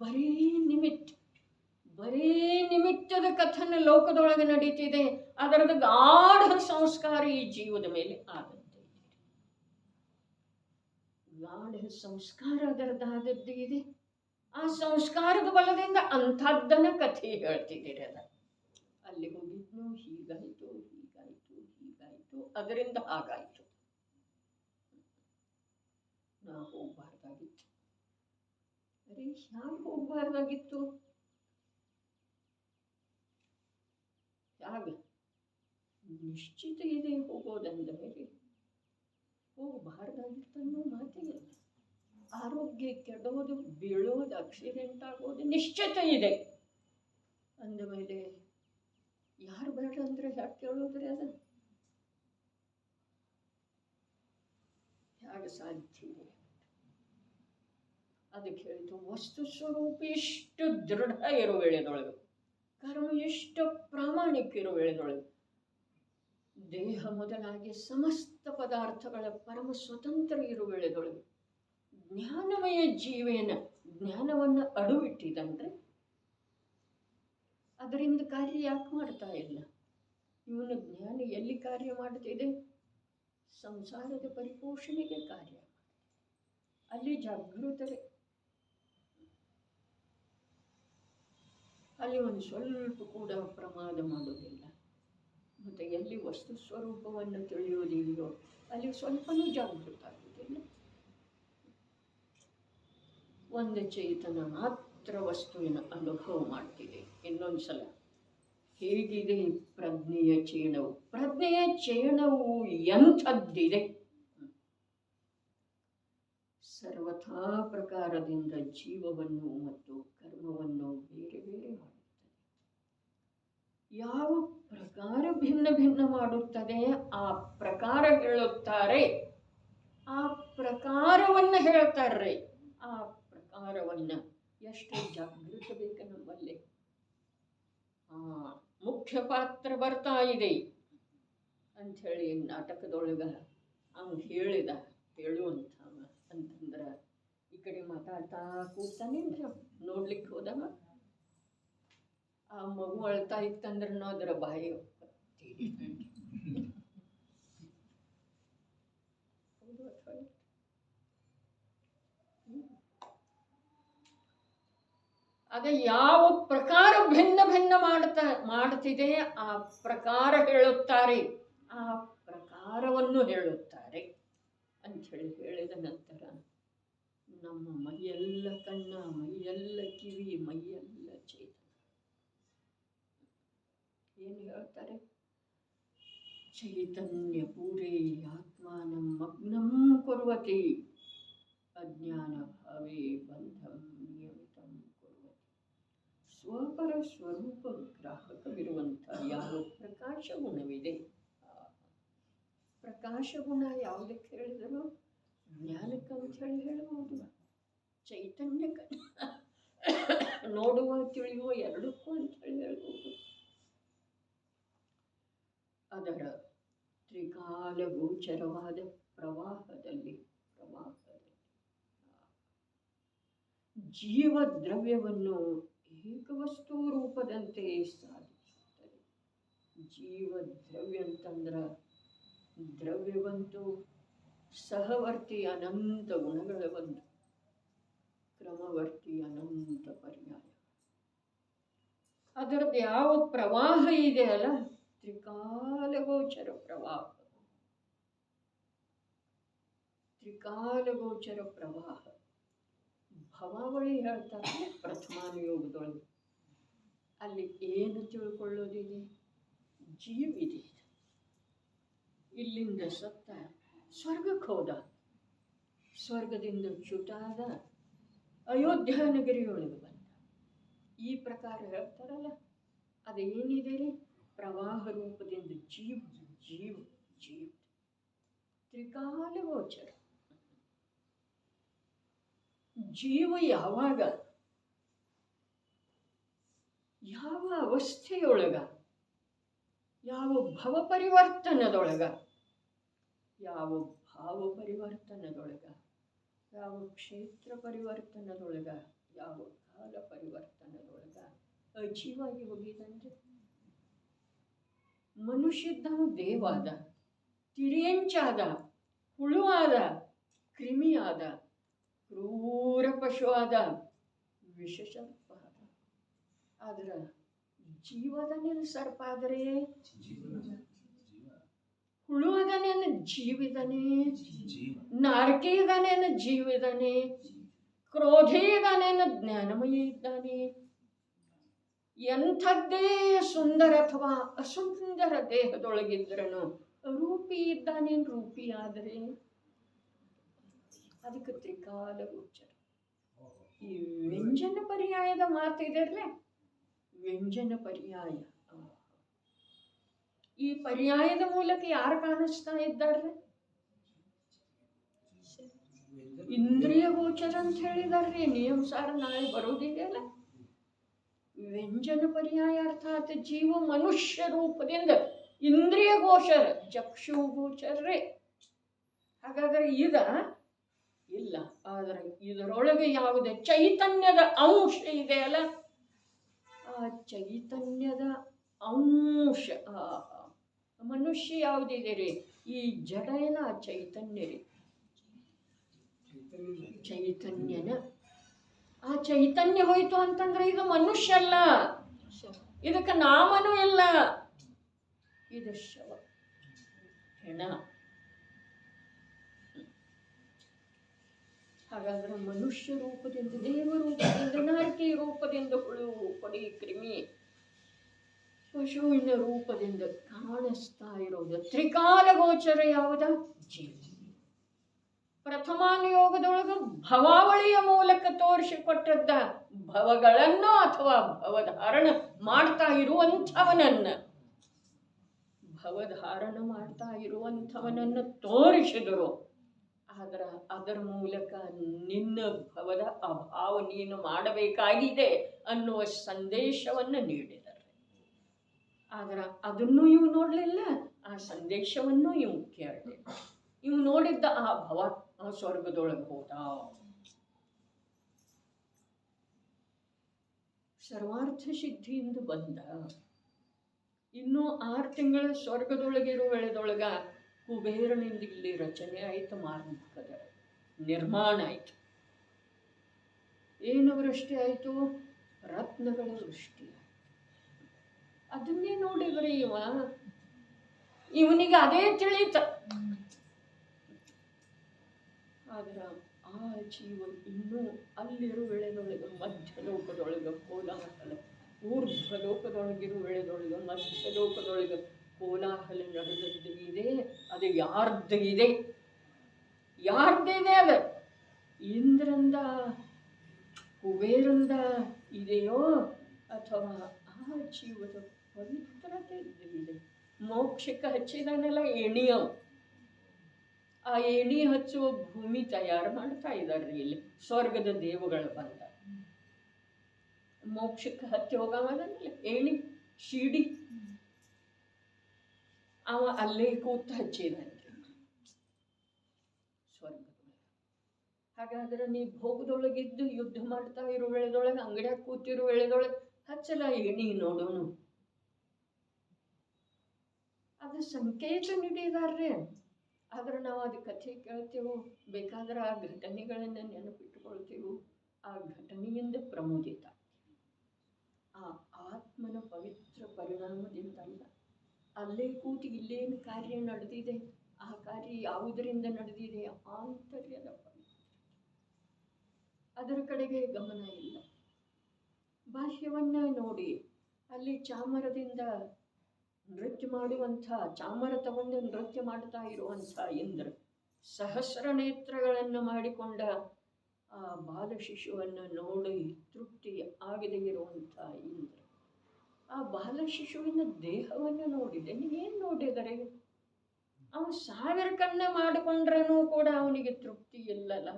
ಬರೀ ನಿಮಿತ್ತದ ಕಥನ ಲೋಕದೊಳಗೆ ನಡೀತಿದೆ. ಅದರದ ಗಾಢ ಸಂಸ್ಕಾರ ಈ ಜೀವದ ಮೇಲೆ ಆದದ್ದು ಇದೆ. ಗಾಢ ಸಂಸ್ಕಾರ ಅದರದ್ದಾದದ್ದು ಇದೆ. ಆ ಸಂಸ್ಕಾರದ ಬಲದಿಂದ ಅಂಥದ್ದನ್ನ ಕಥೆ ಹೇಳ್ತಿದ್ದೀರಿ. ಅದ ಅಲ್ಲಿ ಹೋಗಿದ್ನು, ಹೀಗಾಯಿತು, ಅದರಿಂದ ಹಾಗಾಯಿತು. ನಾ ಹೋಗ್ಬಾರ್ದಾಗಿತ್ತು. ಅರೆ ಹ್ಯಾಗ ಹೋಗ್ಬಾರ್ದಾಗಿತ್ತು? ಹ್ಯಾಗ ನಿಶ್ಚಿತ ಇದೆ ಹೋಗೋದಂದ ಮೇಲೆ ಹೋಗಬಾರ್ದಾಗಿತ್ತು ಅನ್ನೋ ಮಾತಿಲ್ಲ. ಆರೋಗ್ಯ ಕೆಡೋದು, ಬೀಳೋದು, ಆಕ್ಸಿಡೆಂಟ್ ಆಗೋದು ನಿಶ್ಚಿತ ಇದೆ ಅಂದ ಮೇಲೆ ಯಾರು ಬೇಡ ಅಂದ್ರೆ ಯಾಕೆ ಕೇಳೋದ್ರಿ? ಅದ ಹೇಗೆ ಸಾಧ್ಯ ಇದೆ? ಅದಕ್ಕೆ ಹೇಳಿತು ವಸ್ತು ಸ್ವರೂಪ ಇಷ್ಟು ದೃಢ ಇರೋ ವೇಳೆದೊಳಗೆ, ಕರ್ಮ ಎಷ್ಟು ಪ್ರಾಮಾಣಿಕ ಇರೋ ವೇಳೆದೊಳಗೆ, ದೇಹ ಮೊದಲಾಗಿ ಸಮಸ್ತ ಪದಾರ್ಥಗಳ ಪರಮ ಸ್ವತಂತ್ರ ಇರೋ ವೇಳೆದೊಳಗೆ ಜ್ಞಾನಮಯ ಜೀವೇನ ಜ್ಞಾನವನ್ನು ಅಡುಬಿಟ್ಟಿದಂದ್ರೆ ಅದರಿಂದ ಕಾರ್ಯ ಯಾಕೆ ಮಾಡ್ತಾ ಇಲ್ಲ? ಇವನು ಜ್ಞಾನ ಎಲ್ಲಿ ಕಾರ್ಯ ಮಾಡ್ತಿದೆ? ಸಂಸಾರದ ಪರಿಪೋಷಣೆಗೆ ಕಾರ್ಯ. ಅಲ್ಲಿ ಜಾಗೃತರೇ, ಅಲ್ಲಿ ಒಂದು ಸ್ವಲ್ಪ ಕೂಡ ಪ್ರಮಾದ ಮಾಡೋದಿಲ್ಲ. ಮತ್ತು ಎಲ್ಲಿ ವಸ್ತು ಸ್ವರೂಪವನ್ನು ತಿಳಿಯೋದಿದೆಯೋ ಅಲ್ಲಿ ಸ್ವಲ್ಪನೂ ಜಾಗೃತ ಆಗೋದಿಲ್ಲ. ಒಂದು ಚೇತನ ಮಾತ್ರ ವಸ್ತುವಿನ ಅನುಭವ ಮಾಡ್ತಿದೆ. ಇನ್ನೊಂದು ಸಲ ಹೇಗಿದೆ ಪ್ರಜ್ಞೆಯ ಚೇಣವು? ಪ್ರಜ್ಞೆಯ ಚೇಣವು ಎಂಥದ್ದಿದೆ? ಸರ್ವಥಾ ಪ್ರಕಾರದಿಂದ ಜೀವವನ್ನು ಮತ್ತು ಕರ್ಮವನ್ನು ಬೇರೆ ಬೇರೆ ಮಾಡುತ್ತದೆ. ಯಾವ ಪ್ರಕಾರ ಭಿನ್ನ ಭಿನ್ನ ಮಾಡುತ್ತದೆ ಆ ಪ್ರಕಾರ ಹೇಳುತ್ತಾರೆ, ಆ ಪ್ರಕಾರವನ್ನು ಹೇಳ್ತಾರೆ. ಆ ಪ್ರಕಾರವನ್ನು ಎಷ್ಟು ಜಾಗೃತ ಬೇಕು ನಮ್ಮಲ್ಲಿ. ಮುಖ್ಯ ಪಾತ್ರ ಬರ್ತಾ ಇದೆ ಅಂಥೇಳಿ ನಾಟಕದೊಳಗ ಅವ್ನು ಹೇಳುವಂಥವ ಅಂತಂದ್ರೆ ಅಳ್ತಾ ಕೂತಾನೇನ್ರಿ ಅವ ನೋಡ್ಲಿಕ್ಕೆ ಹೋದಾಗ ಆ ಮಗು ಅಳ್ತಾ ಇತ್ತಂದ್ರೂ ಅದರ ಬಾಯಿ ಹೌದು ಅಥವಾ ಇಲ್ಲ? ಆಗ ಯಾವ ಪ್ರಕಾರ ಭಿನ್ನ ಭಿನ್ನ ಮಾಡ್ತಿದೆ ಆ ಪ್ರಕಾರ ಹೇಳುತ್ತಾರೆ, ಆ ಪ್ರಕಾರವನ್ನು ಹೇಳುತ್ತಾರೆ ಅಂಥೇಳಿ ಹೇಳಿದ ನಂತರ ನಮ್ಮ ಮೈಯೆಲ್ಲ ಕಣ್ಣ, ಮೈಯೆಲ್ಲ ಕಿವಿ, ಮೈಯೆಲ್ಲ ಚೇತನ ಏನು ಹೇಳ್ತಾರೆ? ಚೈತನ್ಯ ಪೂರೇ ಆತ್ಮಾನಂ ಮಗ್ನಂ ಕುರ್ವತಿ ಅಜ್ಞಾನ ಭಾವೇ ಬಂಧಂ ನಿಯಮಿತಂ ಕುರ್ವತಿ. ಸ್ವಪರ ಸ್ವರೂಪ ಗ್ರಾಹಕವಿರುವಂಥ ಯಾವ ಪ್ರಕಾಶ ಗುಣವಿದೆ, ಪ್ರಕಾಶ ಗುಣ ಯಾವುದಕ್ಕೆ ಹೇಳಿದರು? ಜ್ಞಾನಕ್ಕೆ ಅಂತ ಹೇಳಬಹುದು, ಚೈತನ್ಯಕ್ಕೆ ನೋಡುವ ತಿಳಿಯುವ ಎರಡಕ್ಕೂ ಅಂತ ಹೇಳ್ಬೋದು. ಅದರ ತ್ರಿಕಾಲ ಗೋಚರವಾದ ಪ್ರವಾಹದಲ್ಲಿ ಜೀವ ದ್ರವ್ಯವನ್ನು ಏಕವಸ್ತು ರೂಪದಂತೆ ಸಾಧಿಸುತ್ತದೆ. ಜೀವ ದ್ರವ್ಯ ಅಂತಂದ್ರೆ ದ್ರವ್ಯ ಬಂತು, ಸಹವರ್ತಿ ಅನಂತ ಗುಣಗಳ ಬಂತು, ಕ್ರಮವರ್ತಿ ಅನಂತ ಪರ್ಯಾಯ. ಅದರದ್ದು ಯಾವ ಪ್ರವಾಹ ಇದೆ ಅಲ್ಲ, ತ್ರಿಕಾಲಗೋಚರ ಪ್ರವಾಹ, ತ್ರಿಕಾಲಗೋಚರ ಪ್ರವಾಹ. ಭವಾವಳಿ ಹೇಳ್ತಾರೆ ಪ್ರಥಮಾನುಯೋಗದೊಳಗೆ. ಅಲ್ಲಿ ಏನು ತಿಳ್ಕೊಳ್ಳೋದಿದೆ? ಜೀವಿದೆ. ಇಲ್ಲಿಂದ ಸತ್ತ ಸ್ವರ್ಗಕ್ಕೆ ಹೋದ, ಸ್ವರ್ಗದಿಂದ ಚ್ಯುತಾದ ಅಯೋಧ್ಯ ನಗರಿಯೊಳಗೆ ಬಂದ. ಈ ಪ್ರಕಾರ ಹೇಳ್ತಾರಲ್ಲ, ಅದೇನಿದೆ ರೀ? ಪ್ರವಾಹ ರೂಪದಿಂದ ಜೀವ ಜೀವ ಜೀವ ತ್ರಿಕಾಲಗೋಚರ. ಜೀವ ಯಾವಾಗ ಯಾವ ಅವಸ್ಥೆಯೊಳಗ, ಯಾವ ಭವ ಪರಿವರ್ತನದೊಳಗ, ಯಾವ ಭಾವ ಪರಿವರ್ತನದೊಳಗ, ಯಾವ ಕ್ಷೇತ್ರ ಪರಿವರ್ತನದೊಳಗ, ಯಾವ ಕಾಲ ಪರಿವರ್ತನದೊಳಗ ಅಜೀವಾಗಿ ಹೋಗಿದಂತೆ. ಮನುಷ್ಯದ್ದವನು ದೇವಾದ, ತಿರಿಯಂಚಾದ, ಹುಳುವಾದ, ಕ್ರಿಮಿಯಾದ, ಕ್ರೂರ ಪಶು ಆದ, ವಿಷಸರ್ಪ ಆದ. ಆದ್ರೆ ಜೀವದನೇನು ಸರ್ಪ ಆದರೆ, ಹುಳು ಅದನೇನು ಜೀವಿದಾನೆ, ನಾರಕಿ ಇದ್ದಾನೇನು ಜೀವಿದಾನೆ, ಕ್ರೋಧಿ ಇದ್ದಾನೇನು ಜ್ಞಾನಮಯ ಇದ್ದಾನೆ. ಎಂಥದ್ದೇ ಸುಂದರ ಅಥವಾ ಅಸುಂದರ ದೇಹದೊಳಗಿದ್ರನು ರೂಪಿ ಇದ್ದಾನೇನು ರೂಪಿ ಆದರೆ, ಅದಕ್ಕೆ ತ್ರಿಕಾಲ ಗೋಚರ. ಈ ವ್ಯಂಜನ ಪರ್ಯಾಯದ ಮಾತಿದೆಯಲ್ಲ, ವ್ಯಂಜನ ಪರ್ಯಾಯ. ಈ ಪರ್ಯಾಯದ ಮೂಲಕ ಯಾರು ಕಾಣಿಸ್ತಾ ಇದ್ದಾರೆ? ಇಂದ್ರಿಯ ಗೋಚರ ಅಂತ ಹೇಳಿದಾರ್ರಿ. ನಿಯಮಸಾರ ನಾಳೆ ಬರೋದಿದೆಯಲ್ಲ. ವ್ಯಂಜನ ಪರ್ಯಾಯ ಅರ್ಥಾತ್ ಜೀವ ಮನುಷ್ಯ ರೂಪದಿಂದ ಇಂದ್ರಿಯ ಗೋಚರ, ಚಕ್ಷು ಗೋಚರ್ರೆ. ಹಾಗಾದ್ರೆ ಇಲ್ಲ. ಆದರೆ ಇದರೊಳಗೆ ಯಾವುದೇ ಚೈತನ್ಯದ ಅಂಶ ಇದೆಯಲ್ಲ, ಆ ಚೈತನ್ಯದ ಅಂಶ ಮನುಷ್ಯ ಯಾವುದಿದೆ ರೀ? ಈ ಜಡ ಏನ ಚೈತನ್ಯ ರೀ, ಚೈತನ್ಯನ. ಆ ಚೈತನ್ಯ ಹೋಯ್ತು ಅಂತಂದ್ರೆ ಇದು ಮನುಷ್ಯ ಅಲ್ಲ, ಇದಕ್ಕೆ ನಾಮನೂ ಇಲ್ಲ, ಇದು ಶವ, ಹೆಣ. ಹಾಗಾದ್ರೆ ಮನುಷ್ಯ ರೂಪದಿಂದ, ದೇವ ರೂಪದಿಂದ, ನಾರಕಿ ರೂಪದಿಂದ, ಹುಳು ಪಡಿ ಕ್ರಿಮಿ ಪಶುವಿನ ರೂಪದಿಂದ ಕಾಣಿಸ್ತಾ ಇರೋದು ತ್ರಿಕಾಲ ಗೋಚರ ಯಾವುದ? ಜೀವ. ಪ್ರಥಮಾನುಯೋಗದೊಳಗೆ ಭವಾವಳಿಯ ಮೂಲಕ ತೋರಿಸಿಕೊಟ್ಟದ್ದ ಭವಗಳನ್ನು ಅಥವಾ ಭವಧಾರಣ ಮಾಡ್ತಾ ಇರುವಂಥವನನ್ನ, ಭವಧಾರಣ ಮಾಡ್ತಾ ಇರುವಂಥವನನ್ನು ತೋರಿಸಿದರು. ಆದ್ರೆ ಅದರ ಮೂಲಕ ನಿನ್ನ ಭವದ ಅಭಾವ ನೀನು ಮಾಡಬೇಕಾಗಿದೆ ಅನ್ನುವ ಸಂದೇಶವನ್ನು ನೀಡಿದರು. ಆದ್ರೆ ಅದನ್ನು ಇವು ನೋಡಲಿಲ್ಲ, ಆ ಸಂದೇಶವನ್ನು ಇವು ಕೇಳಲಿಲ್ಲ. ಇವು ನೋಡಿದ್ದ ಆ ಭವ ಸ್ವರ್ಗದೊಳಗೆ ಹೋದ. ಸರ್ವಾರ್ಥ ಸಿದ್ಧಿಯಿಂದ ಬಂದ. ಇನ್ನೂ 6 ತಿಂಗಳ ಸ್ವರ್ಗದೊಳಗಿರುವ ವೇಳೆದೊಳಗ ಕುಬೇರನಿಂದ ಇಲ್ಲಿ ರಚನೆ ಆಯಿತು, ಮಾರ್ಮಿಕದ ನಿರ್ಮಾಣ ಆಯಿತು. ಏನು ವೃಷ್ಟಿ ಆಯಿತು? ರತ್ನಗಳ ವೃಷ್ಟಿ. ಅದನ್ನೇ ನೋಡಿದ್ರೆ ಇವನಿಗೆ ಅದೇ ತಿಳಿತ. ಆದ್ರೆ ಆ ಜೀವ ಇನ್ನೂ ಅಲ್ಲಿರೋ ವೇಳೆದೊಳಗೆ ಮಧ್ಯಲೋಕದೊಳಗೆ ಕೋಲಾಹಲ, ಊರ್ಧ್ವಲೋಕದೊಳಗಿರೋ ವೇಳೆದೊಳಗೆ ಮಧ್ಯಲೋಕದೊಳಗೆ ಕೋಲಾಹಲ ನಡೆದದ್ದು ಇದೆ. ಅದು ಯಾರ್ದು ಇದೆ? ಯಾರ್ದಿದೆ? ಅದು ಇಂದ್ರಂದ ಕುಬೇರಂದ ಇದೆಯೋ ಅಥವಾ ಆ ಜೀವದ ಪವಿತ್ರತೆ ಇದೆ? ಮೋಕ್ಷಕ್ಕೆ ಹಚ್ಚಿದಾನೆಲ್ಲ ಎಣಿಯವ, ಆ ಎಣಿ ಹಚ್ಚುವ ಭೂಮಿ ತಯಾರು ಮಾಡ್ತಾ ಇದ್ದಾರೆ ಇಲ್ಲಿ ಸ್ವರ್ಗದ ದೇವಗಳು ಬಂದ. ಮೋಕ್ಷಕ್ಕೆ ಹತ್ತಿ ಹೋಗವಲ್ಲ ಎಣಿ ಶಿಡಿ, ಅವ ಅಲ್ಲೇ ಕೂತು ಹಚ್ಚಿದಂತೆ ಸ್ವರ್ಗದೊಳಗೆ. ಹಾಗಾದ್ರೆ ನೀ ಭೋಗದೊಳಗಿದ್ದು ಯುದ್ಧ ಮಾಡ್ತಾ ಇರೋ ವೇಳೆದೊಳಗೆ, ಅಂಗಡಿಯಾಗ ಕೂತಿರೋ ವೇಳೆದೊಳಗೆ ಹಚ್ಚಲ ಎಣಿ ನೋಡೋಣ. ಅದು ಸಂಕೇತ ನೀಡಿದಾರ್ರಿ. ಆದ್ರೆ ನಾವು ಅದು ಕಥೆ ಕೇಳ್ತೇವೆ, ಬೇಕಾದ್ರೆ ಆ ಘಟನೆಗಳನ್ನು ನೆನಪಿಟ್ಟುಕೊಳ್ತೇವೆ. ಆ ಘಟನೆಯಿಂದ ಪ್ರಮೋದಿತ, ಆ ಆತ್ಮನ ಪವಿತ್ರ ಪರಿಣಾಮದಿಂದಲ್ಲ. ಅಲ್ಲೇ ಕೂತು ಇಲ್ಲೇನು ಕಾರ್ಯ ನಡೆದಿದೆ, ಆ ಕಾರ್ಯ ಯಾವುದರಿಂದ ನಡೆದಿದೆ? ಆಂತರ್ಯದ ಪವಿತ್ರ, ಅದರ ಕಡೆಗೆ ಗಮನ ಇಲ್ಲ. ಬಾಹ್ಯವನ್ನ ನೋಡಿ ಅಲ್ಲಿ ಚಾಮರದಿಂದ ನೃತ್ಯ ಮಾಡುವಂಥ, ಚಾಮರ ತಗೊಂಡು ನೃತ್ಯ ಮಾಡ್ತಾ ಇರುವಂಥ ಇಂದ್ರ, ಸಹಸ್ರ ನೇತ್ರಗಳನ್ನು ಮಾಡಿಕೊಂಡ ಆ ಬಾಲ ಶಿಶುವನ್ನು ನೋಡಿ ತೃಪ್ತಿ ಆಗದೆ ಇರುವಂಥ ಇಂದ್ರ, ಆ ಬಾಲ ಶಿಶುವಿನ ದೇಹವನ್ನು ನೋಡಿದೆ. ನೀವೇನು ನೋಡಿದರೆ? ಅವನು 1000 ಕಣ್ಣು ಮಾಡಿಕೊಂಡ್ರೂ ಕೂಡ ಅವನಿಗೆ ತೃಪ್ತಿ ಇಲ್ಲಲ್ಲ.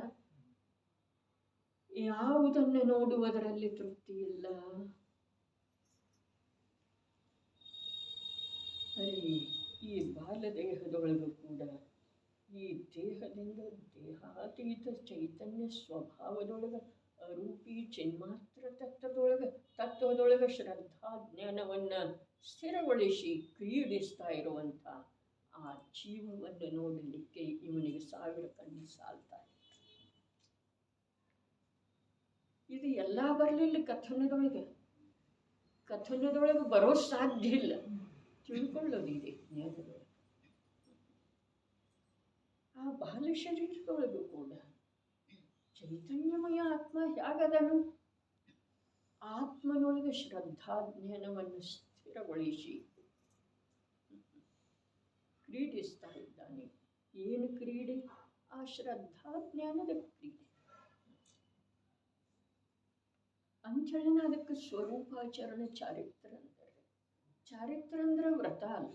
ಯಾವುದನ್ನು ನೋಡುವುದರಲ್ಲಿ ತೃಪ್ತಿ ಇಲ್ಲ? ಅರೆ, ಈ ಬಾಲದೇಹದೊಳಗೂ ಕೂಡ ಈ ದೇಹದಿಂದ ದೇಹಾತೀತ ಚೈತನ್ಯ ಸ್ವಭಾವದೊಳಗೆ ಅರೂಪಿ ಚಿನ್ಮಾತ್ರ ತತ್ವದೊಳಗೆ ಶ್ರದ್ಧಾ ಜ್ಞಾನವನ್ನು ಸ್ಥಿರಗೊಳಿಸಿ ಕ್ರೀಡಿಸ್ತಾ ಇರುವಂಥ ಆ ಜೀವವನ್ನು ನೋಡಲಿಕ್ಕೆ ಇವನಿಗೆ 1000 ಕಣ್ಣು ಸಾಲ್ತಾ ಇತ್ತು. ಇದು ಎಲ್ಲ ಬರಲಿಲ್ಲ ಕಥನದೊಳಗೆ ಬರೋ ಸಾಧ್ಯ ಇಲ್ಲ. ತಿಳ್ಕೊಳ್ಳೋದಿದೆ ಜ್ಞಾನದೊಳಗೆ. ಆ ಬಾಲ ಶರೀರದೊಳಗೂ ಕೂಡ ಚೈತನ್ಯಮಯ ಆತ್ಮ ಹೇಗದನು? ಆತ್ಮನೊಳಗೆ ಶ್ರದ್ಧಾ ಜ್ಞಾನವನ್ನು ಸ್ಥಿರಗೊಳಿಸಿ ಕ್ರೀಡಿಸ್ತಾ ಇದ್ದಾನೆ. ಏನು ಕ್ರೀಡೆ? ಆ ಶ್ರದ್ಧಾ ಜ್ಞಾನದ ಕ್ರೀಡೆ. ಅಂಥೇಳಿ ಅದಕ್ಕೆ ಸ್ವರೂಪಾಚರಣೆ ಚಾರಿತ್ರ ಅಂತಾರೆ. ಚಾರಿತ್ರ ಅಂದ್ರೆ ವ್ರತ ಅಲ್ಲ.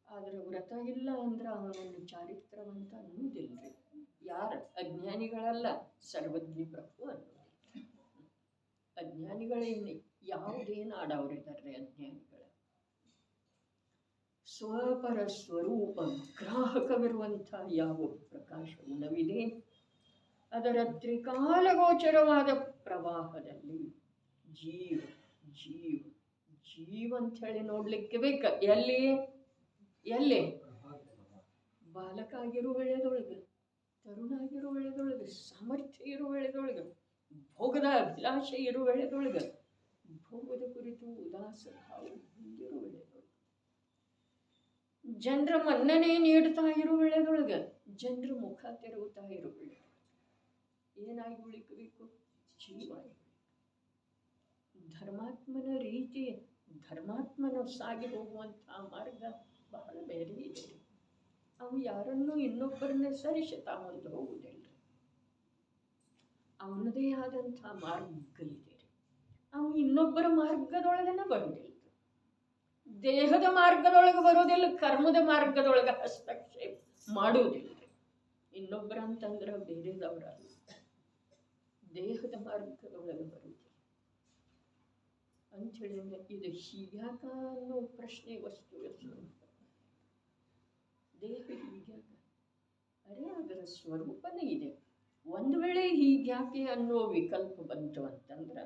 ಆದ್ರೆ ವ್ರತ ಇಲ್ಲ ಅಂದ್ರೆ ಅವನನ್ನು ಚಾರಿತ್ರವಂತ ಅನ್ನೋದಿಲ್ರಿ. ಯಾರು? ಅಜ್ಞಾನಿಗಳಲ್ಲ, ಸರ್ವಜ್ಞ ಪ್ರಭು ಅನ್ನೋದಿಲ್ಲ. ಅಜ್ಞಾನಿಗಳೇನು ಯಾವುದೇನು ಆಡವ್ರಿದ್ದಾರೆ ಅಜ್ಞಾನಿಗಳ. ಸ್ವಪರ ಸ್ವರೂಪ ಗ್ರಾಹಕವಿರುವಂಥ ಯಾವ ಪ್ರಕಾಶ ಗುಣವಿದೆ, ಅದರ ತ್ರಿಕಾಲಗೋಚರವಾದ ಪ್ರವಾಹದಲ್ಲಿ ಜೀವ ಜೀವ ಜೀವ ಅಂತ ಹೇಳಿ ನೋಡ್ಲಿಕ್ಕೆ ಬೇಕ. ಎಲ್ಲಿ ಬಾಲಕ ಆಗಿರೋ ವೇಳೆದೊಳಗೆ, ತರುಣ ಆಗಿರೋ ವೇಳೆದೊಳಗೆ, ಸಾಮರ್ಥ್ಯ ಇರೋ ವೇಳೆದೊಳಗೆ, ಭೋಗದ ಅಭಿಲಾಷೆ ಇರೋ ವೇಳೆದೊಳಗೆ, ಭೋಗದ ಕುರಿತು ಉದಾಸ ಭಾವ ಹೊಂದಿರೋ ವೇಳೆದೊಳಗೆ, ಜನರ ಮನ್ನಣೆ ನೀಡ್ತಾ ಇರೋ ವೇಳೆದೊಳಗೆ, ಜನರ ಮುಖ ತೆರವುತ್ತಾ ಇರೋ ವೇಳೆ ಏನಾಗಿ ಉಳಿಕಬೇಕು? ಜೀವ. ಧರ್ಮಾತ್ಮನ ರೀತಿ, ಧರ್ಮಾತ್ಮನ ಸಾಗಿ ಹೋಗುವಂಥ ಮಾರ್ಗ ಬಹಳ ಬೇರೆ ಇದೆ. ಅವು ಯಾರನ್ನೂ ಇನ್ನೊಬ್ಬರನ್ನ ಸರಿಸುತ್ತಾ ಒಂದು ಹೋಗುವುದಿಲ್ಲ. ಅವನದೇ ಆದಂಥ ಮಾರ್ಗ ಇದೆ. ಅವನು ಇನ್ನೊಬ್ಬರ ಮಾರ್ಗದೊಳಗನೆ ಬರುವುದಿಲ್ಲ. ದೇಹದ ಮಾರ್ಗದೊಳಗೆ ಬರೋದಿಲ್ಲ, ಕರ್ಮದ ಮಾರ್ಗದೊಳಗೆ ಹಸ್ತಕ್ಷೇಪ ಮಾಡುವುದಿಲ್ಲ. ಇನ್ನೊಬ್ಬರ ಅಂತಂದ್ರೆ ಬೇರೆದವರಲ್ಲ, ದೇಹದ ಮಾರ್ಗದೊಳಗೆ ಬರುವುದಿಲ್ಲ. ಅಂಥೇಳಿ ಇದು ಹೀಗ್ಯಾಕ ಅನ್ನೋ ಪ್ರಶ್ನೆ ವಸ್ತು ದೇಹ ಹೀಗ್ಯಾಕ? ಅರೆ ಅದರ ಸ್ವರೂಪನೇ ಇದೆ. ಒಂದು ವೇಳೆ ಹೀಗ್ಯಾಕೆ ಅನ್ನೋ ವಿಕಲ್ಪ ಬಂತು ಅಂತಂದ್ರೆ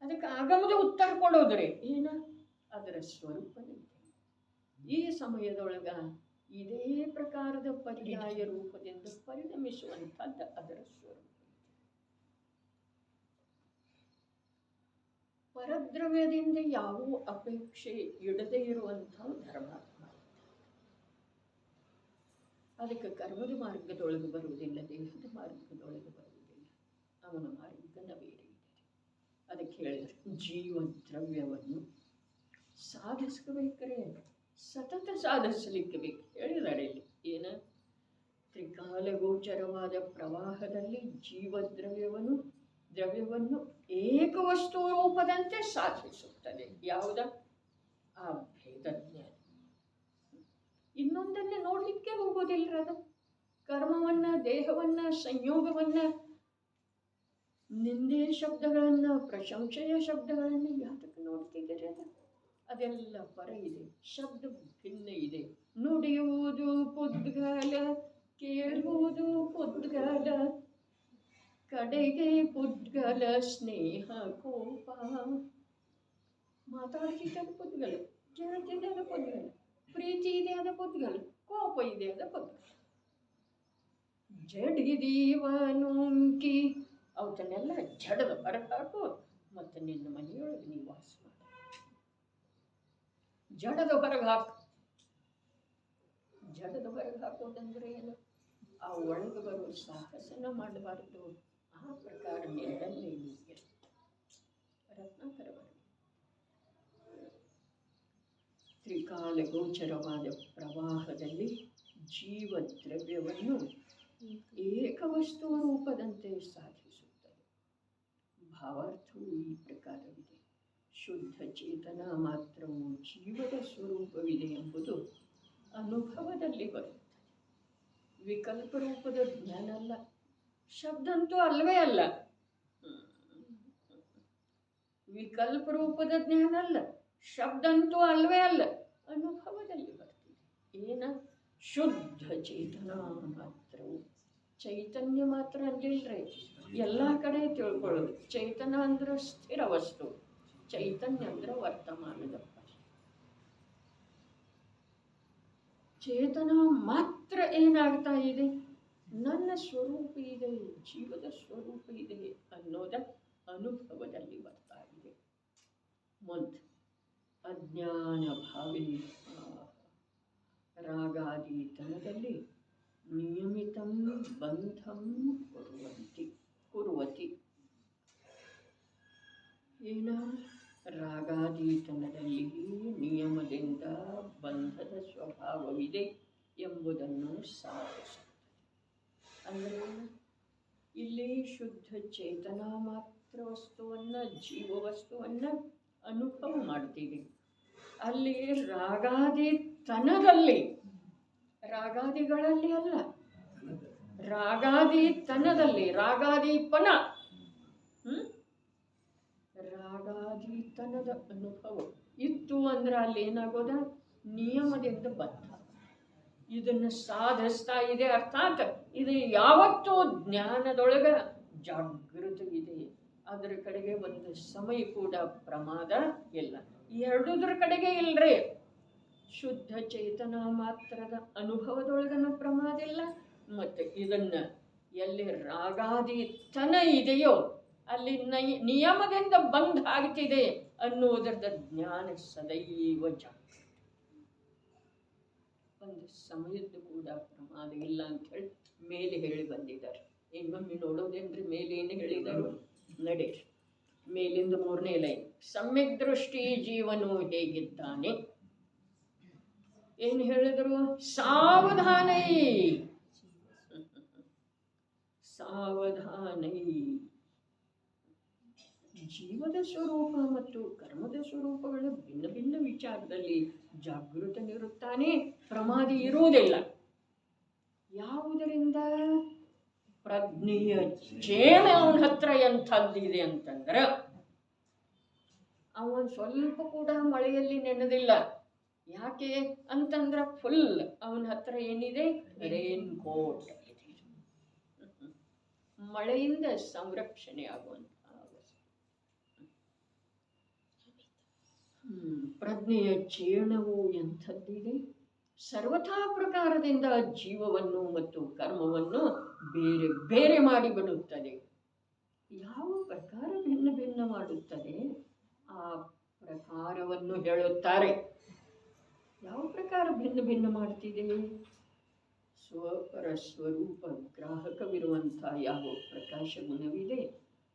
ಅದಕ್ಕೆ ಆಗಮದ ಉತ್ತರ ಕೊಡೋದ್ರಿ ಏನ ಅದರ ಸ್ವರೂಪನೇ ಈ ಸಮಯದೊಳಗ ಇದೇ ಪ್ರಕಾರದ ಪರ್ಯಾಯ ರೂಪದಿಂದ ಪರಿಣಮಿಸುವಂಥದ್ದು ಅದರ ಸ್ವರೂಪ. ಪರದ್ರವ್ಯದಿಂದ ಯಾವ ಅಪೇಕ್ಷೆ ಇಡದೇ ಇರುವಂಥ ಧರ್ಮಾತ್ಮ. ಅದಕ್ಕೆ ಕರ್ಮದ ಮಾರ್ಗದೊಳಗೆ ಬರುವುದಿಲ್ಲ, ದೇಹದ ಮಾರ್ಗದೊಳಗೆ ಬರುವುದಿಲ್ಲ. ಅವನ ಮಾರ್ಗನ ಬೇರೆ ಇದೆ. ಅದಕ್ಕೆ ಹೇಳಿದ್ರೆ ಜೀವದ್ರವ್ಯವನ್ನು ಸಾಧಿಸ್ಕೋಬೇಕ್ರೆ ಸತತ ಸಾಧಿಸಲಿಕ್ಕೆ ಬೇಕು. ಹೇಳಿದಾರೆ ಇಲ್ಲಿ ಏನ ತ್ರಿಕಾಲಗೋಚರವಾದ ಪ್ರವಾಹದಲ್ಲಿ ದ್ರವ್ಯವನ್ನು ಏಕವಸ್ತು ರೂಪದಂತೆ ಸಾಧಿಸುತ್ತದೆ. ಯಾವುದ? ಆ ಭೇದಜ್ಞಾನ. ಇನ್ನೊಂದನ್ನು ನೋಡ್ಲಿಕ್ಕೆ ಹೋಗೋದಿಲ್ಲ. ಅದು ಕರ್ಮವನ್ನ, ದೇಹವನ್ನ, ಸಂಯೋಗವನ್ನ, ನಿಂದೆ ಶಬ್ದಗಳನ್ನ, ಪ್ರಶಂಸೆಯ ಶಬ್ದಗಳನ್ನ ಯಾತಕ್ಕೆ ನೋಡ್ತಿದ್ದೀರಿ? ಅದೆಲ್ಲ ಪರ ಇದೆ, ಶಬ್ದ ಭಿನ್ನ ಇದೆ. ನುಡಿಯುವುದು ಪುದ್ಗಲ, ಕೇಳುವುದು ಪುದ್ಗಲ, ಕಡೆಗೆ ಪುದ್ಗಲ ಸ್ನೇಹ ಕೋಪ. ಮಾತಾಡ್ತಿದ್ದ ಪುದ್ಗಲ, ಕೇಳ್ತಿದ್ದ ಪುದ್ಗಲ, ಪ್ರೀತಿ ಇದೆ ಅದ ಪುದ್ಗಲ, ಕೋಪ ಇದೆ ಅದ ಪುದ್ಗಲ. ಜಡಿದೀವನುಂಕಿ ಅವತನ್ನೆಲ್ಲ ಜಡದ ಹೊರಗೆ ಹಾಕು ಮತ್ತು ನಿನ್ನ ಮನೆಯೊಳಗೆ ನೀವು ವಾಸ ಮಾಡ. ಜಡದ ಹೊರಗೆ ಹಾಕು. ಜಡದ ಹೊರಗೆ ಹಾಕೋದಂದ್ರೆ ಏನು? ಆ ಒಳಗೆ ಬರುವ ಸಾಹಸನ ಮಾಡಬಾರ್ದು. ಆ ಪ್ರಕಾರ ನಿನ್ನಲ್ಲಿ ರತ್ನಾಕರ ತ್ರಿಕಾಲಗೋಚರವಾದ ಪ್ರವಾಹದಲ್ಲಿ ಜೀವದ್ರವ್ಯವನ್ನು ಏಕವಸ್ತು ರೂಪದಂತೆ ಸಾಧಿಸುತ್ತದೆ. ಭಾವಾರ್ಥವು ಈ ಪ್ರಕಾರವಿದೆ. ಶುದ್ಧ ಚೇತನ ಮಾತ್ರವು ಜೀವದ ಸ್ವರೂಪವಿದೆ ಎಂಬುದು ಅನುಭವದಲ್ಲಿ ಬರುತ್ತದೆ. ವಿಕಲ್ಪ ರೂಪದ ಜ್ಞಾನ ಅಲ್ಲ. ಶಬ್ದಂತೂ ಅಲ್ಲವೇ ಅಲ್ಲ. ವಿಕಲ್ಪ ರೂಪದ ಜ್ಞಾನ ಅಲ್ಲ, ಶಬ್ದಂತೂ ಅಲ್ವೇ ಅಲ್ಲ. ಅನುಭವದಲ್ಲಿ ಬರ್ತಿದೆ. ಏನ? ಶುದ್ಧ ಚೇತನ ಮಾತ್ರವು. ಚೈತನ್ಯ ಮಾತ್ರ ಅಂದಿಲ್ರಿ, ಎಲ್ಲ ಕಡೆ ತಿಳ್ಕೊಳ್ಳೋದು. ಚೈತನ ಅಂದ್ರೆ ಸ್ಥಿರ ವಸ್ತು, ಚೈತನ್ಯ ಅಂದ್ರೆ ವರ್ತಮಾನದ ಚೇತನ ಮಾತ್ರ ಏನಾಗ್ತಾ ಇದೆ? ನನ್ನ ಸ್ವರೂಪ ಇದೆ, ಜೀವದ ಸ್ವರೂಪ ಇದೆ ಅನ್ನೋದ ಅನುಭವದಲ್ಲಿ ಬರ್ತಾ ಇದೆ. ಮೊದಲು ಅಜ್ಞಾನ ಭಾವಿ ರಾಗಾದಿತನದಲ್ಲಿ ನಿಯಮಿತಂ ಬಂಧಂ ಕುರುವತಿ. ಏನ? ರಾಗಾದಿತನದಲ್ಲಿ ನಿಯಮದಿಂದ ಬಂಧದ ಸ್ವಭಾವವಿದೆ ಎಂಬುದನ್ನು ಸಾಧಿಸುತ್ತದೆ. ಅಂದರೆ ಇಲ್ಲಿ ಶುದ್ಧ ಚೇತನ ಮಾತ್ರ ವಸ್ತುವನ್ನು, ಜೀವ ವಸ್ತುವನ್ನು ಅನುಭವ ಮಾಡ್ತೀವಿ. ಅಲ್ಲಿ ರಾಗಾದಿತನದಲ್ಲಿ, ರಾಗಾದಿಗಳಲ್ಲಿ ಅಲ್ಲ, ರಾಗಾದಿತನದಲ್ಲಿ, ರಾಗಾದಿಪನ, ರಾಗಾದಿತನದ ಅನುಭವ ಇತ್ತು ಅಂದ್ರೆ ಅಲ್ಲಿ ಏನಾಗೋದ? ನಿಯಮದಿಂದ ಬದ್ಧ. ಇದನ್ನು ಸಾಧಿಸ್ತಾ ಇದೆ. ಅರ್ಥಾತ್ ಇದು ಯಾವತ್ತೂ ಜ್ಞಾನದೊಳಗ ಜಾಗೃತವಿದೆ. ಅದರ ಕಡೆಗೆ ಒಂದು ಸಮಯ ಕೂಡ ಪ್ರಮಾದ ಇಲ್ಲ. ಎರಡೂದ್ರ ಕಡೆಗೆ ಇಲ್ರಿ. ಶುದ್ಧ ಚೇತನ ಮಾತ್ರದ ಅನುಭವದೊಳಗನ ಪ್ರಮಾದ ಇಲ್ಲ, ಮತ್ತು ಇದನ್ನ ಎಲ್ಲಿ ರಾಗಾದಿತನ ಇದೆಯೋ ಅಲ್ಲಿ ನಿಯಮದಿಂದ ಬಂಧ ಆಗ್ತಿದೆ ಅನ್ನುವುದರದ ಜ್ಞಾನ ಸದೈವ ಜಾಗೃತ. ಒಂದು ಸಮಯದ್ದು ಕೂಡ ಪ್ರಮಾದ ಇಲ್ಲ ಅಂತ ಹೇಳಿ ಮೇಲೆ ಹೇಳಿ ಬಂದಿದ್ದಾರೆ. ಇನ್ನೊಮ್ಮೆ ನೋಡೋದೇನ್ರಿ ಮೇಲೆ ಏನು ಹೇಳಿದರು? ನಡೆಯಿರಿ. ಮೇಲಿಂದ 3ನೇ ಲೈನ್. ಸಮ್ಯಕ್ ದೃಷ್ಟಿ ಜೀವನು ಹೇಗಿದ್ದಾನೆ? ಏನು ಹೇಳಿದರು? ಸಾವಧಾನೈ, ಸಾವಧಾನೈ. ಜೀವದ ಸ್ವರೂಪ ಮತ್ತು ಕರ್ಮದ ಸ್ವರೂಪಗಳ ಭಿನ್ನ ಭಿನ್ನ ವಿಚಾರದಲ್ಲಿ ಜಾಗೃತನಿರುತ್ತಾನೆ, ಪ್ರಮಾದಿ ಇರುವುದಿಲ್ಲ. ಯಾವುದರಿಂದ? ಪ್ರಜ್ಞೆಯ ಚೇಣ ಅವನ ಹತ್ರ ಎಂಥದ್ದಿದೆ ಅಂತಂದ್ರೆ, ಅವನು ಸ್ವಲ್ಪ ಕೂಡ ಮಳೆಯಲ್ಲಿ ನೆನೆದಿಲ್ಲ. ಯಾಕೆ ಅಂತಂದ್ರೆ ಫುಲ್ ಅವನ ಹತ್ರ ಏನಿದೆ? Rain coat. ಮಳೆಯಿಂದ ಸಂರಕ್ಷಣೆ ಆಗುವಂತಹ ವಸ್ತು. ಪ್ರಜ್ಞೆಯ ಚೇಣವು ಎಂಥದ್ದಿದೆ? ಸರ್ವಥಾ ಪ್ರಕಾರದಿಂದ ಜೀವವನ್ನು ಮತ್ತು ಕರ್ಮವನ್ನು ಬೇರೆ ಬೇರೆ ಮಾಡಿಬಿಡುತ್ತದೆ. ಯಾವ ಪ್ರಕಾರ ಭಿನ್ನ ಭಿನ್ನ ಮಾಡುತ್ತದೆ ಆ ಪ್ರಕಾರವನ್ನು ಹೇಳುತ್ತಾರೆ. ಯಾವ ಪ್ರಕಾರ ಭಿನ್ನ ಭಿನ್ನ ಮಾಡ್ತಿದೆ? ಸ್ವಪರ ಸ್ವರೂಪ ಗ್ರಾಹಕವಿರುವಂಥ ಯಾವ ಪ್ರಕಾಶ ಗುಣವಿದೆ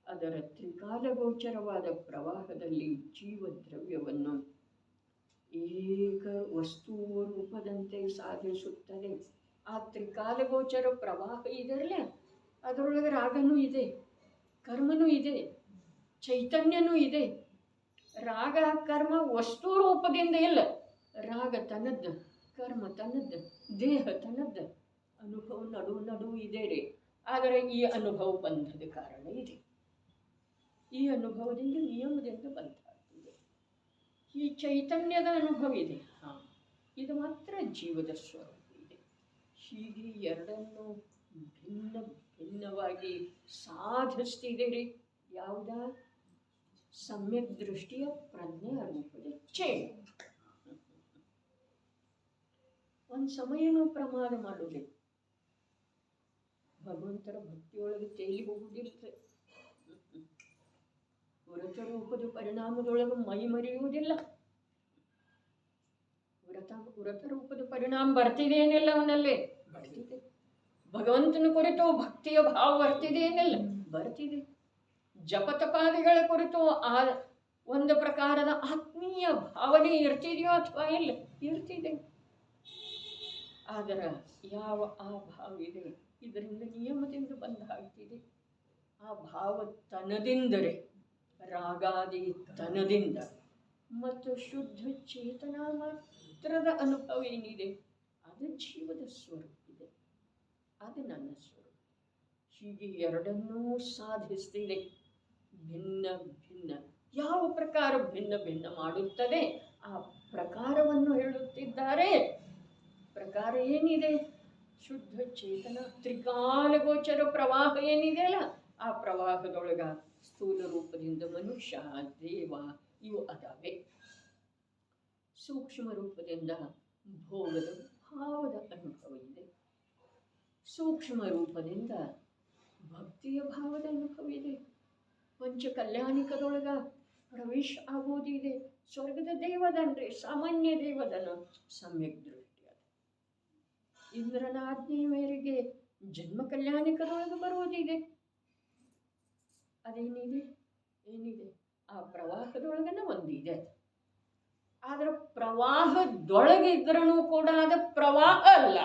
ಅದರ ತ್ರಿಕಾಲಗೋಚರವಾದ ಪ್ರವಾಹದಲ್ಲಿ ಜೀವದ್ರವ್ಯವನ್ನು ಏಕ ವಸ್ತು ರೂಪದಂತೆ ಸಾಧಿಸುತ್ತದೆ. ಆ ತ್ರಿಕಾಲಗೋಚರ ಪ್ರವಾಹ ಇದೆಯಲ್ಲ, ಅದರೊಳಗೆ ರಾಗನೂ ಇದೆ, ಕರ್ಮನೂ ಇದೆ, ಚೈತನ್ಯನೂ ಇದೆ. ರಾಗ ಕರ್ಮ ವಸ್ತು ರೂಪದಿಂದ ಇಲ್ಲ. ರಾಗ ತನ್ನದ್ದು, ಕರ್ಮ ತನ್ನದ್ದು, ದೇಹ ತನ್ನದ್ದು, ಅನುಭವ ನಡು ಇದೆ ರೀ. ಆದರೆ ಈ ಅನುಭವ ಬಂಧದ ಕಾರಣ ಇದೆ. ಈ ಅನುಭವದಿಂದ ನಿಯಮದಿಂದ ಬಂಧ ಆಗ್ತಿದೆ. ಈ ಚೈತನ್ಯದ ಅನುಭವ ಇದೆ. ಇದು ಮಾತ್ರ ಜೀವದ ಸ್ವರೂಪ ಇದೆ. ಹೀಗೆ ಎರಡನ್ನು ಭಿನ್ನ ಭಿನ್ನವಾಗಿ ಸಾಧಿಸ್ತಿದೆ ರೀ. ಯಾವುದ? ಸಮ್ಯಕ್ ದೃಷ್ಟಿಯ ಪ್ರಜ್ಞೆಯ ರೂಪದ ಚೇಂಜ್. ಒಂದು ಸಮಯನೂ ಪ್ರಮಾದ ಮಾಡುವುದಿಲ್ಲ. ಭಗವಂತರ ಭಕ್ತಿಯೊಳಗೆ ತೇಲಿ ಹೋಗುವುದಿಲ್ಲ. ವ್ರತ ರೂಪದ ಪರಿಣಾಮದೊಳಗೆ ಮೈ ಮರೆಯುವುದಿಲ್ಲ. ವ್ರತ ರೂಪದ ಪರಿಣಾಮ ಬರ್ತಿದೆ ಏನಿಲ್ಲ, ಅವನಲ್ಲಿ ಬರ್ತಿದೆ. ಭಗವಂತನ ಕುರಿತು ಭಕ್ತಿಯ ಭಾವ ಬರ್ತಿದೆ ಏನಿಲ್ಲ, ಬರ್ತಿದೆ. ಜಪತಪಾದಿಗಳ ಕುರಿತು ಆ ಒಂದು ಪ್ರಕಾರದ ಆತ್ಮೀಯ ಭಾವನೆ ಇರ್ತಿದೆಯೋ ಅಥವಾ ಇಲ್ಲ, ಇರ್ತಿದೆ. ಆದರೆ ಯಾವ ಆ ಭಾವ ಇದೆ, ಇದರಿಂದ ನಿಯಮದಿಂದ ಬಂದ ಆಗ್ತಿದೆ. ಆ ಭಾವ ತನದಿಂದರೆ, ರಾಗಾದಿ ತನದಿಂದ ಮತ್ತು ಶುದ್ಧ ಚೇತನ ಮಾತ್ರದ ಅನುಭವ ಏನಿದೆ ಅದು ಜೀವದ ಸ್ವರೂಪ ಇದೆ, ಅದು ನನ್ನ ಸ್ವರೂಪ. ಹೀಗೆ ಎರಡನ್ನೂ ಸಾಧಿಸ್ತಿದೆ. ಭಿನ್ನ ಭಿನ್ನ ಯಾವ ಪ್ರಕಾರ ಭಿನ್ನ ಭಿನ್ನ ಮಾಡುತ್ತದೆ ಆ ಪ್ರಕಾರವನ್ನು ಹೇಳುತ್ತಿದ್ದಾರೆ. ಪ್ರಕಾರ ಏನಿದೆ? ಶುದ್ಧ ಚೇತನ ತ್ರಿಕಾಲಗೋಚರ ಪ್ರವಾಹ ಏನಿದೆಯಲ್ಲ, ಆ ಪ್ರವಾಹದೊಳಗ ಸ್ಥೂಲ ರೂಪದಿಂದ ಮನುಷ್ಯ, ದೇವ ಇವು ಅದಾವೆ. ಸೂಕ್ಷ್ಮ ರೂಪದಿಂದ ಭೋಗದ ಭಾವದ ಅನುಭವ ಇದೆ. ಸೂಕ್ಷ್ಮ ರೂಪದಿಂದ ಭಕ್ತಿಯ ಭಾವದ ಅನುಭವ ಇದೆ. ಪಂಚ ಕಲ್ಯಾಣಿಕದೊಳಗ ಪ್ರವೇಶ ಆಗುವುದಿದೆ. ಸ್ವರ್ಗದ ದೇವದನ್ರಿ, ಸಾಮಾನ್ಯ ದೇವದನ ಸಮ್ಯಕ್ ದೃಷ್ಟಿ ಅದು. ಇಂದ್ರನ ಆಜ್ಞೆಯ ಮೇರೆಗೆ ಜನ್ಮ ಕಲ್ಯಾಣಿಕದೊಳಗೆ ಬರುವುದಿದೆ. ಅದೇನಿದೆ? ಏನಿದೆ? ಆ ಪ್ರವಾಹದೊಳಗನ ಒಂದಿದೆ. ಆದ್ರೆ ಪ್ರವಾಹದೊಳಗಿದ್ರೂ ಕೂಡ ಅದು ಪ್ರವಾಹ ಅಲ್ಲ.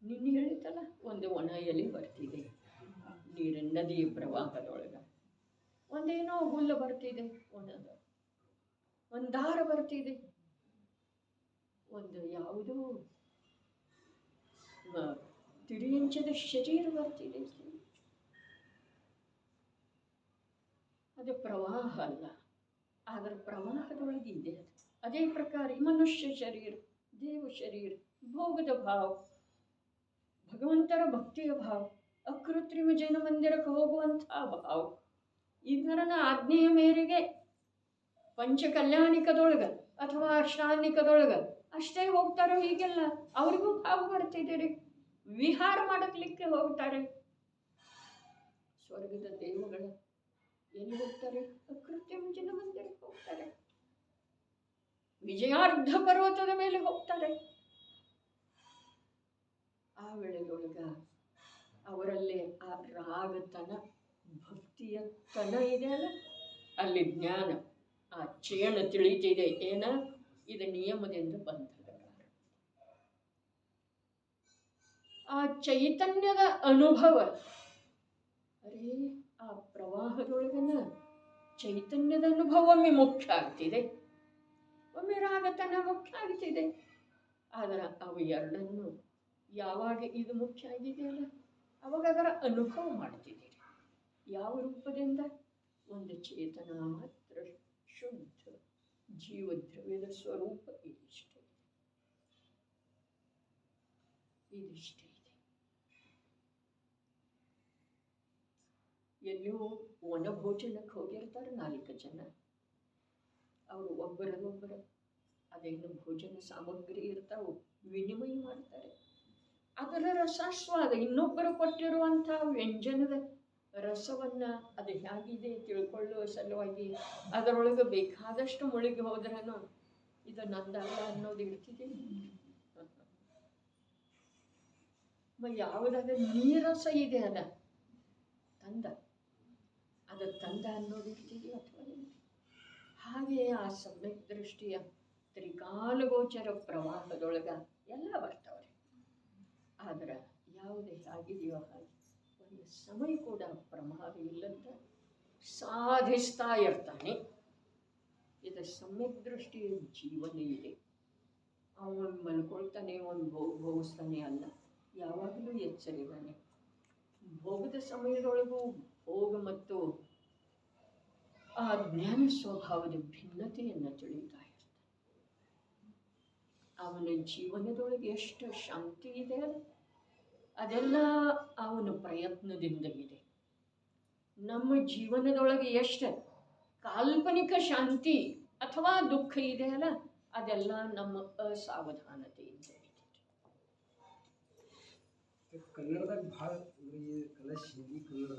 ನಿನ್ನೆ ಹೇಳಿತಲ್ಲ, ಒಂದು ಒಣ ಎಲೆ ಬರ್ತಿದೆ ನೀರಿನ ನದಿಯ ಪ್ರವಾಹದೊಳಗ. ಒಂದೇನೋ ಹುಲ್ಲು ಬರ್ತಿದೆ ಒಣದ, ಒಂದು ದಾರ ಬರ್ತಿದೆ, ಒಂದು ಯಾವುದೋ ತಿರಿಯಂಚದ ಶರೀರ ಬರ್ತಿದೆ. ಅದು ಪ್ರವಾಹ ಅಲ್ಲ, ಆದರೆ ಪ್ರವಾಹದೊಳಗೆ ಇದೆ. ಅದೇ ಪ್ರಕಾರ ಮನುಷ್ಯ ಶರೀರ, ದೇವ ಶರೀರ, ಭೋಗದ ಭಾವ, ಭಗವಂತರ ಭಕ್ತಿಯ ಭಾವ, ಅಕೃತ್ರಿಮ ಜೈನ ಮಂದಿರಕ್ಕೆ ಹೋಗುವಂತಹ ಭಾವ, ಇಂದ್ರನ ಆಜ್ಞೆಯ ಮೇರೆಗೆ ಪಂಚ ಕಲ್ಯಾಣಿಕದೊಳಗ ಅಥವಾ ಅಷ್ಟಾನಿಕದೊಳಗ ಅಷ್ಟೇ ಹೋಗ್ತಾರೋ ಹೀಗೆಲ್ಲ ಅವ್ರಿಗೂ ಭಾವ ಬರ್ತಿದ್ದೀರಿ. ವಿಹಾರ ಮಾಡಲಿಕ್ಕೆ ಹೋಗ್ತಾರೆ. ಸ್ವರ್ಗದ ದೇವಗಳ ಎಲ್ಲಿ ಹೋಗ್ತಾರೆ? ಅಕೃತ್ರಿಮ ಜೈನ ಮಂದಿರಕ್ಕೆ ಹೋಗ್ತಾರೆ. ವಿಜಯಾರ್ಧ ಪರ್ವತದ ಮೇಲೆ ಹೋಗ್ತಾರೆ. ಆ ವೇಳೆಯೊಳಗ ಅವರಲ್ಲಿ ಆ ರಾಗತನ, ಭಕ್ತಿಯ ತನ ಇದೆಯಲ್ಲ, ಅಲ್ಲಿ ಜ್ಞಾನ, ಆ ಚೇಣ ತಿಳಿತಿದೆ. ಏನ? ಇದು ನಿಯಮದಿಂದ ಬಂಧದ ಕಾರಣ. ಆ ಚೈತನ್ಯದ ಅನುಭವ, ಅರೇ ಆ ಪ್ರವಾಹದೊಳಗನ ಚೈತನ್ಯದ ಅನುಭವ ಒಮ್ಮೆ ಮುಖ್ಯ ಆಗ್ತಿದೆ, ಒಮ್ಮೆ ರಾಗತನ ಮುಖ್ಯ ಆಗ್ತಿದೆ. ಆದರೆ ಅವು ಎರಡನ್ನು ಯಾವಾಗ ಇದು ಮುಖ್ಯ ಆಗಿದೆಯಲ್ಲ ಅವಾಗ ಅದರ ಅನುಭವ ಮಾಡ್ತಿದ್ದೀರಿ. ಯಾವ ರೂಪದಿಂದ? ಒಂದು ಚೇತನ ಮಾತ್ರ ಶುದ್ಧ ಜೀವದ್ರವ್ಯದ ಸ್ವರೂಪ ಇದಿಷ್ಟೇ ಇದೆ. ಎಲ್ಲಿಯೂ ವನಭೋಜನಕ್ಕೆ ಹೋಗಿರ್ತಾರೆ 4 ಜನ. ಅವರು ಒಬ್ಬರದೊಬ್ಬರು ಅದೇನು ಭೋಜನ ಸಾಮಗ್ರಿ ಇರ್ತಾವೆ ವಿನಿಮಯ ಮಾಡ್ತಾರೆ. ಅದರ ರಸಾಸ್ವಾದ ಇನ್ನೊಬ್ಬರು ಕೊಟ್ಟಿರುವಂಥ ವ್ಯಂಜನದ ರಸವನ್ನ ಅದು ಹೇಗಿದೆ ತಿಳ್ಕೊಳ್ಳುವ ಸಲುವಾಗಿ ಅದರೊಳಗೆ ಬೇಕಾದಷ್ಟು ಮುಳುಗಿ ಹೋದ್ರೂ ಇದು ನಂದಲ್ಲ ಅನ್ನೋದು ಇರ್ತಿದೆ. ಯಾವುದಾದ ನೀರಸ ಇದೆ ಅದ ತಂದ ಅನ್ನೋದು ಇರ್ತಿದೆಯೋ ಅಥವಾ ಹಾಗೆ ಆ ಸಮ್ಯಕ್ ದೃಷ್ಟಿಯ ತ್ರಿಕಾಲಗೋಚರ ಪ್ರವಾಹದೊಳಗ ಎಲ್ಲ ಬರ್ತಾವ್ರೆ. ಆದ್ರೆ ಯಾವುದೇ ಆಗಿದೆಯೋ ಹಾಗೆ ಒಂದು ಸಮಯ ಕೂಡ ಪ್ರಮಾದ ಇಲ್ಲಂತ ಸಾಧಿಸ್ತಾ ಇರ್ತಾನೆ. ಇದು ಸಮ್ಯಕ್ ದೃಷ್ಟಿಯ ಜೀವನ ಇದೆ. ಅವನು ಮಲ್ಕೊಳ್ತಾನೆ, ಅವನು ಭೋಗಿಸ್ತಾನೆ ಅಲ್ಲ, ಯಾವಾಗಲೂ ಎಚ್ಚರಿದ್ದಾನೆ. ಭೋಗದ ಸಮಯದೊಳಗೂ ಭೋಗ ಮತ್ತು ಆ ಜ್ಞಾನ ಸ್ವಭಾವದ ಭಿನ್ನತೆಯನ್ನು ತಿಳಿತಾ ಇರ್ತಾನೆ. ಅವನ ಜೀವನದೊಳಗೆ ಎಷ್ಟು ಶಾಂತಿ ಇದೆ ಅದೆಲ್ಲ ಅವನ ಪ್ರಯತ್ನದಿಂದ ಇದೆ. ನಮ್ಮ ಜೀವನದೊಳಗೆ ಎಷ್ಟು ಕಾಲ್ಪನಿಕ ಶಾಂತಿ ಅಥವಾ ದುಃಖ ಇದೆ ಅಲ್ಲ ಅದೆಲ್ಲ ನಮ್ಮ ಅಸಾವಧಾನತೆಯಿಂದ ಇದೆ. ಕನ್ನಡದಾಗ ಭಾಳ ಅಂದ್ರೆ ಈ ಕಲಶ ಹಿಂದಿ ಕನ್ನಡದಾಗ